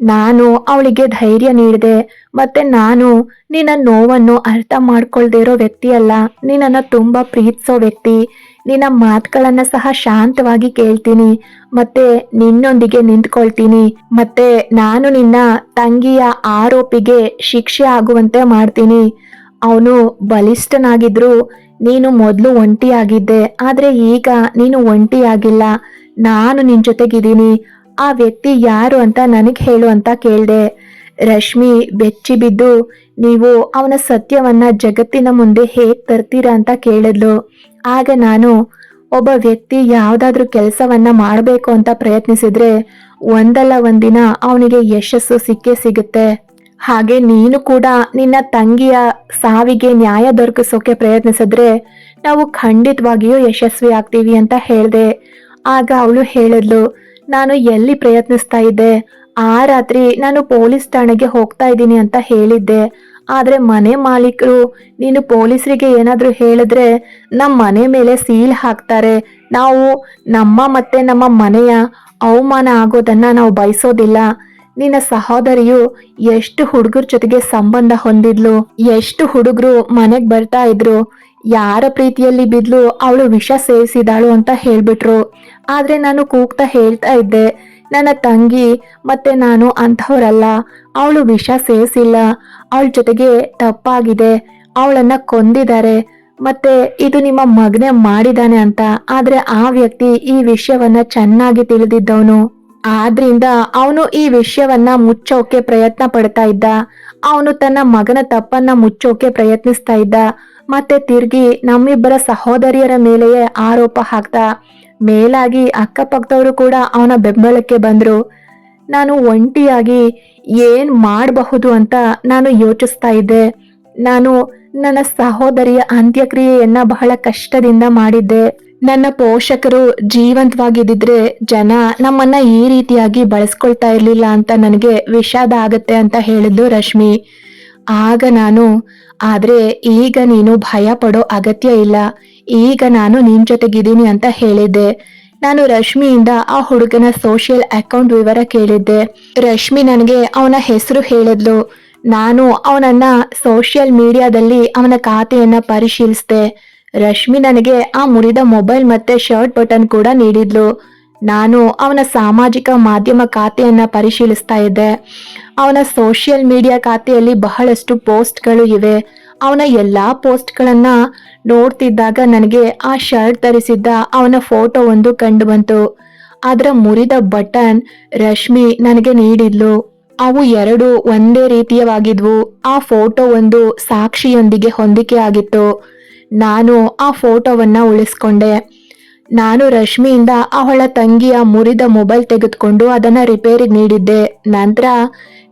ನಾನು ಅವಳಿಗೆ ಧೈರ್ಯ ನೀಡಿದೆ. ಮತ್ತೆ ನಾನು ನಿನ್ನ ನೋವನ್ನು ಅರ್ಥ ಮಾಡ್ಕೊಳ್ದೇ ಇರೋ ವ್ಯಕ್ತಿ ಅಲ್ಲ, ನಿನ್ನನ್ನು ತುಂಬಾ ಪ್ರೀತಿಸೋ ವ್ಯಕ್ತಿ. ನಿನ್ನ ಮಾತುಗಳನ್ನ ಸಹ ಶಾಂತವಾಗಿ ಕೇಳ್ತೀನಿ, ಮತ್ತೆ ನಿನ್ನೊಂದಿಗೆ ನಿಂತ್ಕೊಳ್ತೀನಿ. ಮತ್ತೆ ನಾನು ನಿನ್ನ ತಂಗಿಯ ಆರೋಪಿಗೆ ಶಿಕ್ಷೆ ಆಗುವಂತೆ ಮಾಡ್ತೀನಿ. ಅವನು ಬಲಿಷ್ಠನಾಗಿದ್ರು, ನೀನು ಮೊದಲು ಒಂಟಿಯಾಗಿದ್ದೆ, ಆದ್ರೆ ಈಗ ನೀನು ಒಂಟಿಯಾಗಿಲ್ಲ. ನಾನು ನಿನ್ ಜೊತೆಗಿದ್ದೀನಿ. ಆ ವ್ಯಕ್ತಿ ಯಾರು ಅಂತ ನನಗೆ ಹೇಳು ಅಂತ ಕೇಳ್ದೆ. ರಶ್ಮಿ ಬೆಚ್ಚಿ ಬಿದ್ದು, ನೀವು ಅವನ ಸತ್ಯವನ್ನ ಜಗತ್ತಿನ ಮುಂದೆ ಹೇಗ್ ತರ್ತೀರಾ ಅಂತ ಕೇಳಿದ್ಲು. ಆಗ ನಾನು, ಒಬ್ಬ ವ್ಯಕ್ತಿ ಯಾವ್ದಾದ್ರೂ ಕೆಲಸವನ್ನ ಮಾಡಬೇಕು ಅಂತ ಪ್ರಯತ್ನಿಸಿದ್ರೆ ಒಂದಲ್ಲ ಒಂದಿನ ಅವನಿಗೆ ಯಶಸ್ಸು ಸಿಕ್ಕೇ ಸಿಗುತ್ತೆ. ಹಾಗೆ ನೀನು ಕೂಡ ನಿನ್ನ ತಂಗಿಯ ಸಾವಿಗೆ ನ್ಯಾಯ ದೊರಕಿಸೋಕೆ ಪ್ರಯತ್ನಿಸಿದ್ರೆ ನಾವು ಖಂಡಿತವಾಗಿಯೂ ಯಶಸ್ವಿ ಆಗ್ತೀವಿ ಅಂತ ಹೇಳ್ದೆ. ಆಗ ಅವಳು ಹೇಳಿದ್ಲು, ನಾನು ಎಲ್ಲಿ ಪ್ರಯತ್ನಿಸ್ತಾ ಇದ್ದೆ? ಆ ರಾತ್ರಿ ನಾನು ಪೊಲೀಸ್ ಠಾಣೆಗೆ ಹೋಗ್ತಾ ಇದ್ದೀನಿ ಅಂತ ಹೇಳಿದ್ದೆ. ಆದ್ರೆ ಮನೆ ಮಾಲೀಕರು ನೀನು ಪೊಲೀಸರಿಗೆ ಏನಾದ್ರೂ ಹೇಳಿದ್ರೆ ನಮ್ಮ ಮನೆ ಮೇಲೆ ಸೀಲ್ ಹಾಕ್ತಾರೆ. ನಾವು ಮತ್ತೆ ನಮ್ಮ ಮನೆಯ ಅವಮಾನ ಆಗೋದನ್ನ ನಾವು ಬಯಸೋದಿಲ್ಲ. ನಿನ್ನ ಸಹೋದರಿಯು ಎಷ್ಟು ಹುಡುಗರ ಜೊತೆಗೆ ಸಂಬಂಧ ಹೊಂದಿದ್ಲು, ಎಷ್ಟು ಹುಡುಗರು ಮನೆಗ್ ಬರ್ತಾ ಇದ್ರು, ಯಾರ ಪ್ರೀತಿಯಲ್ಲಿ ಬಿದ್ಲು ಅವಳು ವಿಷ ಸೇವಿಸಿದಾಳು ಅಂತ ಹೇಳ್ಬಿಟ್ರು. ಆದ್ರೆ ನಾನು ಕೂಗ್ತಾ ಹೇಳ್ತಾ ಇದ್ದೆ, ನನ್ನ ತಂಗಿ ಮತ್ತೆ ನಾನು ಅಂಥವ್ರಲ್ಲ, ಅವಳು ವಿಷ ಸೇವಿಸಿಲ್ಲ, ಅವಳ ಜೊತೆಗೆ ತಪ್ಪಾಗಿದೆ, ಅವಳನ್ನ ಕೊಂದಿದ್ದಾರೆ, ಮತ್ತೆ ಇದು ನಿಮ್ಮ ಮಗನೇ ಮಾಡಿದಾನೆ ಅಂತ. ಆದ್ರೆ ಆ ವ್ಯಕ್ತಿ ಈ ವಿಷಯವನ್ನ ಚೆನ್ನಾಗಿ ತಿಳಿದಿದ್ದವನು. ಆದ್ರಿಂದ ಅವನು ಈ ವಿಷಯವನ್ನ ಮುಚ್ಚೋಕೆ ಪ್ರಯತ್ನ ಪಡ್ತಾ ಇದ್ದ. ಅವನು ತನ್ನ ಮಗನ ತಪ್ಪನ್ನ ಮುಚ್ಚೋಕೆ ಪ್ರಯತ್ನಿಸ್ತಾ ಇದ್ದ. ಮತ್ತೆ ತಿರ್ಗಿ ನಮ್ಮಿಬ್ಬರ ಸಹೋದರಿಯರ ಮೇಲೆಯೇ ಆರೋಪ ಹಾಕ್ತಾ. ಮೇಲಾಗಿ ಅಕ್ಕಪಕ್ಕದವರು ಕೂಡ ಅವನ ಬೆಂಬಲಕ್ಕೆ ಬಂದ್ರು. ನಾನು ಒಂಟಿಯಾಗಿ ಏನ್ ಮಾಡಬಹುದು ಅಂತ ನಾನು ಯೋಚಿಸ್ತಾ ಇದ್ದೆ. ನಾನು ನನ್ನ ಸಹೋದರಿಯ ಅಂತ್ಯಕ್ರಿಯೆಯನ್ನ ಬಹಳ ಕಷ್ಟದಿಂದ ಮಾಡಿದ್ದೆ. ನನ್ನ ಪೋಷಕರು ಜೀವಂತವಾಗಿದ್ದಿದ್ರೆ ಜನ ನಮ್ಮನ್ನ ಈ ರೀತಿಯಾಗಿ ಬಳಸ್ಕೊಳ್ತಾ ಇರ್ಲಿಲ್ಲ ಅಂತ ನನಗೆ ವಿಷಾದ ಆಗತ್ತೆ ಅಂತ ಹೇಳಿದ್ಲು ರಶ್ಮಿ. ಆಗ ನಾನು, ಆದ್ರೆ ಈಗ ನೀನು ಭಯ ಪಡೋ ಅಗತ್ಯ ಇಲ್ಲ, ಈಗ ನಾನು ನಿನ್ ಜೊತೆಗಿದ್ದೀನಿ ಅಂತ ಹೇಳಿದ್ದೆ. ನಾನು ರಶ್ಮಿಯಿಂದ ಆ ಹುಡುಗನ ಸೋಷಿಯಲ್ ಅಕೌಂಟ್ ವಿವರ ಕೇಳಿದ್ದೆ. ರಶ್ಮಿ ನನಗೆ ಅವನ ಹೆಸರು ಹೇಳಿದ್ಲು. ನಾನು ಅವನನ್ನ ಸೋಷಿಯಲ್ ಮೀಡಿಯಾದಲ್ಲಿ ಅವನ ಖಾತೆಯನ್ನ ಪರಿಶೀಲಿಸಿದೆ. ರಶ್ಮಿ ನನಗೆ ಆ ಮುರಿದ ಮೊಬೈಲ್ ಮತ್ತೆ ಶರ್ಟ್ ಬಟನ್ ಕೂಡ ನೀಡಿದ್ಲು. ನಾನು ಅವನ ಸಾಮಾಜಿಕ ಮಾಧ್ಯಮ ಖಾತೆಯನ್ನ ಪರಿಶೀಲಿಸ್ತಾ ಇದ್ದೆ. ಅವನ ಸೋಷಿಯಲ್ ಮೀಡಿಯಾ ಖಾತೆಯಲ್ಲಿ ಬಹಳಷ್ಟು ಪೋಸ್ಟ್ಗಳು ಇವೆ. ಅವನ ಎಲ್ಲಾ ಪೋಸ್ಟ್ಗಳನ್ನ ನೋಡ್ತಿದ್ದಾಗ ನನಗೆ ಆ ಶರ್ಟ್ ಧರಿಸಿದ್ದ ಅವನ ಫೋಟೋ ಒಂದು ಕಂಡು ಬಂತು. ಅದರ ಮುರಿದ ಬಟನ್ ರಶ್ಮಿ ನನಗೆ ನೀಡಿದ್ಲು. ಅವು ಎರಡು ಒಂದೇ ರೀತಿಯವಾಗಿದ್ವು. ಆ ಫೋಟೋ ಒಂದು ಸಾಕ್ಷಿಯೊಂದಿಗೆ ಹೊಂದಿಕೆ ಆಗಿತ್ತು. ನಾನು ಆ ಫೋಟೋವನ್ನ ಉಳಿಸ್ಕೊಂಡೆ. ನಾನು ರಶ್ಮಿಯಿಂದ ಅವಳ ತಂಗಿಯ ಮುರಿದ ಮೊಬೈಲ್ ತೆಗೆದುಕೊಂಡು ಅದನ್ನ ರಿಪೇರಿಗೆ ನೀಡಿದ್ದೆ. ನಂತರ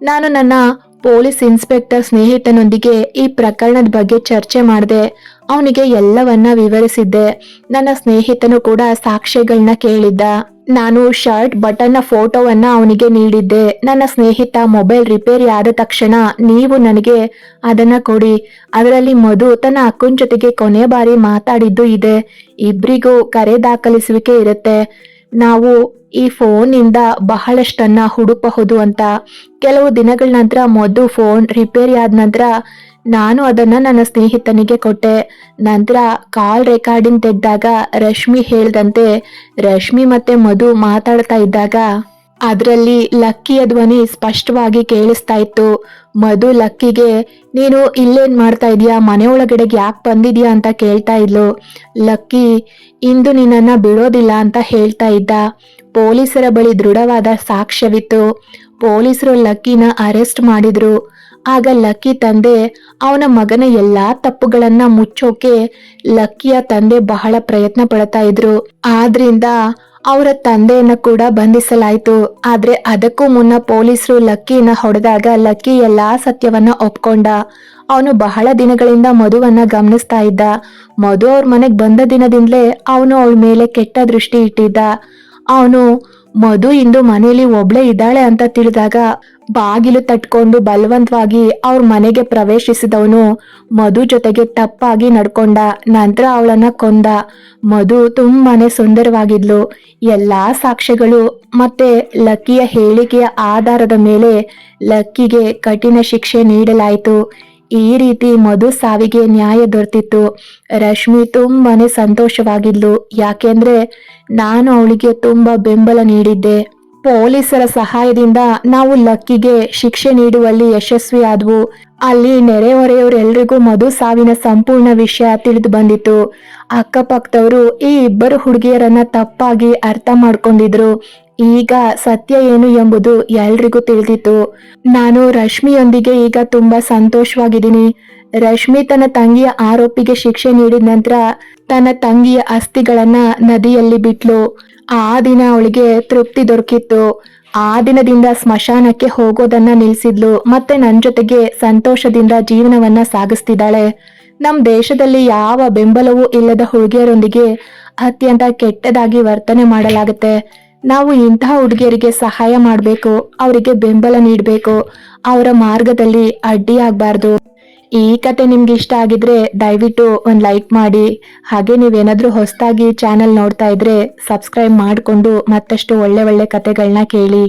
ನಾನು ನನ್ನ ಪೊಲೀಸ್ ಇನ್ಸ್ಪೆಕ್ಟರ್ ಸ್ನೇಹಿತನೊಂದಿಗೆ ಈ ಪ್ರಕರಣದ ಬಗ್ಗೆ ಚರ್ಚೆ ಮಾಡಿದೆ. ಅವನಿಗೆ ಎಲ್ಲವನ್ನ ವಿವರಿಸಿದ್ದೆ. ನನ್ನ ಸ್ನೇಹಿತನು ಕೂಡ ಸಾಕ್ಷ್ಯಗಳನ್ನ ಕೇಳಿದ್ದ. ನಾನು ಶರ್ಟ್ ಬಟನ್ನ ಫೋಟೋವನ್ನ ಅವನಿಗೆ ನೀಡಿದ್ದೆ. ನನ್ನ ಸ್ನೇಹಿತ ಮೊಬೈಲ್ ರಿಪೇರಿ ಆದ ತಕ್ಷಣ ನೀವು ನನಗೆ ಅದನ್ನ ಕೊಡಿ, ಅದರಲ್ಲಿ ಮಧು ತನ್ನ ಅಕ್ಕನ ಜೊತೆಗೆ ಕೊನೆ ಬಾರಿ ಮಾತಾಡಿದ್ದು ಇದೆ, ಇಬ್ರಿಗೂ ಕರೆ ದಾಖಲಿಸುವಿಕೆ ಇರುತ್ತೆ, ನಾವು ಈ ಫೋನಿಂದ ಬಹಳಷ್ಟನ್ನ ಹುಡುಕಬಹುದು ಅಂತ. ಕೆಲವು ದಿನಗಳ ನಂತರ ಮಧು ಫೋನ್ ರಿಪೇರಿ ಆದ ನಂತರ ನಾನು ಅದನ್ನ ನನ್ನ ಸ್ನೇಹಿತನಿಗೆ ಕೊಟ್ಟೆ. ನಂತರ ಕಾಲ್ ರೆಕಾರ್ಡಿಂಗ್ ತೆಗೆದಾಗ ರಶ್ಮಿ ಹೇಳ್ದಂತೆ ರಶ್ಮಿ ಮತ್ತೆ ಮಧು ಮಾತಾಡ್ತಾ ಇದ್ದಾಗ ಅದರಲ್ಲಿ ಲಕ್ಕಿಯ ಧ್ವನಿ ಸ್ಪಷ್ಟವಾಗಿ ಕೇಳಿಸ್ತಾ ಇತ್ತು. ಮಧು ಲಕ್ಕಿಗೆ, ನೀನು ಇಲ್ಲೇನ್ ಮಾಡ್ತಾ ಇದೀಯಾ, ಮನೆ ಒಳಗಡೆಗೆ ಯಾಕೆ ಬಂದಿದ್ಯಾ ಅಂತ ಕೇಳ್ತಾ ಇದ್ಲು. ಲಕ್ಕಿ, ಇಂದು ನಿನ್ನನ್ನ ಬಿಡೋದಿಲ್ಲ ಅಂತ ಹೇಳ್ತಾ ಇದ್ದ. ಪೊಲೀಸರ ಬಳಿ ದೃಢವಾದ ಸಾಕ್ಷ್ಯವಿತ್ತು. ಪೊಲೀಸರು ಲಕ್ಕಿನ ಅರೆಸ್ಟ್ ಮಾಡಿದ್ರು. ಆಗ ಲಕ್ಕಿ ತಂದೆ ಅವನ ಮಗನ ಎಲ್ಲಾ ತಪ್ಪುಗಳನ್ನ ಮುಚ್ಚೋಕೆ ಲಕ್ಕಿಯ ತಂದೆ ಬಹಳ ಪ್ರಯತ್ನ ಪಡ್ತಾ ಇದ್ರು. ಆದ್ರಿಂದ ಅವರ ತಂದೆಯನ್ನ ಕೂಡ ಬಂಧಿಸಲಾಯ್ತು. ಆದ್ರೆ ಅದಕ್ಕೂ ಮುನ್ನ ಪೊಲೀಸರು ಲಕ್ಕಿನ ಹೊಡೆದಾಗ ಲಕ್ಕಿ ಎಲ್ಲಾ ಸತ್ಯವನ್ನ ಒಪ್ಕೊಂಡ. ಅವನು ಬಹಳ ದಿನಗಳಿಂದ ಮಧುವನ್ನ ಗಮನಿಸ್ತಾ ಇದ್ದ. ಮಧು ಅವ್ರ ಮನೆಗ್ ಬಂದ ದಿನದಿಂದಲೇ ಅವನು ಅವಳ ಮೇಲೆ ಕೆಟ್ಟ ದೃಷ್ಟಿ ಇಟ್ಟಿದ್ದ. ಅವನು ಮಧು ಇಂದು ಮನೆಯಲ್ಲಿ ಒಬ್ಳೆ ಇದ್ದಾಳೆ ಅಂತ ತಿಳಿದಾಗ ಬಾಗಿಲು ತಟ್ಕೊಂಡು ಬಲವಂತವಾಗಿ ಅವ್ರ ಮನೆಗೆ ಪ್ರವೇಶಿಸಿದವನು ಮಧು ಜೊತೆಗೆ ತಪ್ಪಾಗಿ ನಡ್ಕೊಂಡ. ನಂತರ ಅವಳನ್ನ ಕೊಂದ. ಮಧು ತುಂಬಾನೇ ಸುಂದರವಾಗಿದ್ಲು. ಎಲ್ಲಾ ಸಾಕ್ಷ್ಯಗಳು ಮತ್ತೆ ಲಕ್ಕಿಯ ಹೇಳಿಕೆಯ ಆಧಾರದ ಮೇಲೆ ಲಕ್ಕಿಗೆ ಕಠಿಣ ಶಿಕ್ಷೆ ನೀಡಲಾಯಿತು. ಈ ರೀತಿ ಮಧು ಸಾವಿಗೆ ನ್ಯಾಯ ದೊರೆತಿತ್ತು. ರಶ್ಮಿ ತುಂಬಾನೇ ಸಂತೋಷವಾಗಿದ್ಲು. ಯಾಕೆಂದ್ರೆ ನಾನು ಅವಳಿಗೆ ತುಂಬಾ ಬೆಂಬಲ ನೀಡಿದ್ದೆ. ಪೊಲೀಸರ ಸಹಾಯದಿಂದ ನಾವು ಲಕ್ಕಿಗೆ ಶಿಕ್ಷೆ ನೀಡುವಲ್ಲಿ ಯಶಸ್ವಿ ಆದ್ವು. ಅಲ್ಲಿ ನೆರೆಹೊರೆಯವರೆಲ್ಲರಿಗೂ ಮಧು ಸಾವಿನ ಸಂಪೂರ್ಣ ವಿಷಯ ತಿಳಿದು ಬಂದಿತ್ತು. ಅಕ್ಕಪಕ್ಕದವರು ಈ ಇಬ್ಬರು ಹುಡುಗಿಯರನ್ನ ತಪ್ಪಾಗಿ ಅರ್ಥ ಮಾಡ್ಕೊಂಡಿದ್ರು. ಈಗ ಸತ್ಯ ಏನು ಎಂಬುದು ಎಲ್ರಿಗೂ ತಿಳಿದಿತ್ತು. ನಾನು ರಶ್ಮಿಯೊಂದಿಗೆ ಈಗ ತುಂಬಾ ಸಂತೋಷವಾಗಿದ್ದೀನಿ. ರಶ್ಮಿ ತನ್ನ ತಂಗಿಯ ಆರೋಪಿಗೆ ಶಿಕ್ಷೆ ನೀಡಿದ ನಂತರ ತನ್ನ ತಂಗಿಯ ಅಸ್ಥಿಗಳನ್ನ ನದಿಯಲ್ಲಿ ಬಿಟ್ಲು. ಆ ದಿನ ಅವಳಿಗೆ ತೃಪ್ತಿ ದೊರಕಿತ್ತು. ಆ ದಿನದಿಂದ ಸ್ಮಶಾನಕ್ಕೆ ಹೋಗೋದನ್ನ ನಿಲ್ಸಿದ್ಲು. ಮತ್ತೆ ನನ್ ಜೊತೆಗೆ ಸಂತೋಷದಿಂದ ಜೀವನವನ್ನ ಸಾಗಿಸ್ತಿದ್ದಾಳೆ. ನಮ್ ದೇಶದಲ್ಲಿ ಯಾವ ಬೆಂಬಲವೂ ಇಲ್ಲದ ಹುಡುಗಿಯರೊಂದಿಗೆ ಅತ್ಯಂತ ಕೆಟ್ಟದಾಗಿ ವರ್ತನೆ ಮಾಡಲಾಗುತ್ತೆ. ನಾವು ಇಂತಹ ಹುಡುಗಿಯರಿಗೆ ಸಹಾಯ ಮಾಡಬೇಕು, ಅವರಿಗೆ ಬೆಂಬಲ ನೀಡಬೇಕು, ಅವರ ಮಾರ್ಗದಲ್ಲಿ ಅಡ್ಡಿಯಾಗಬಾರ್ದು. ಈ ಕತೆ ನಿಮ್ಗೆ ಇಷ್ಟ ಆಗಿದ್ರೆ ದಯವಿಟ್ಟು ಒಂದು ಲೈಕ್ ಮಾಡಿ. ಹಾಗೆ ನೀವೇನಾದ್ರೂ ಹೊಸದಾಗಿ ಚಾನೆಲ್ ನೋಡ್ತಾ ಇದ್ರೆ ಸಬ್ಸ್ಕ್ರೈಬ್ ಮಾಡಿಕೊಂಡು ಮತ್ತಷ್ಟು ಒಳ್ಳೆ ಒಳ್ಳೆ ಕತೆಗಳನ್ನ ಕೇಳಿ.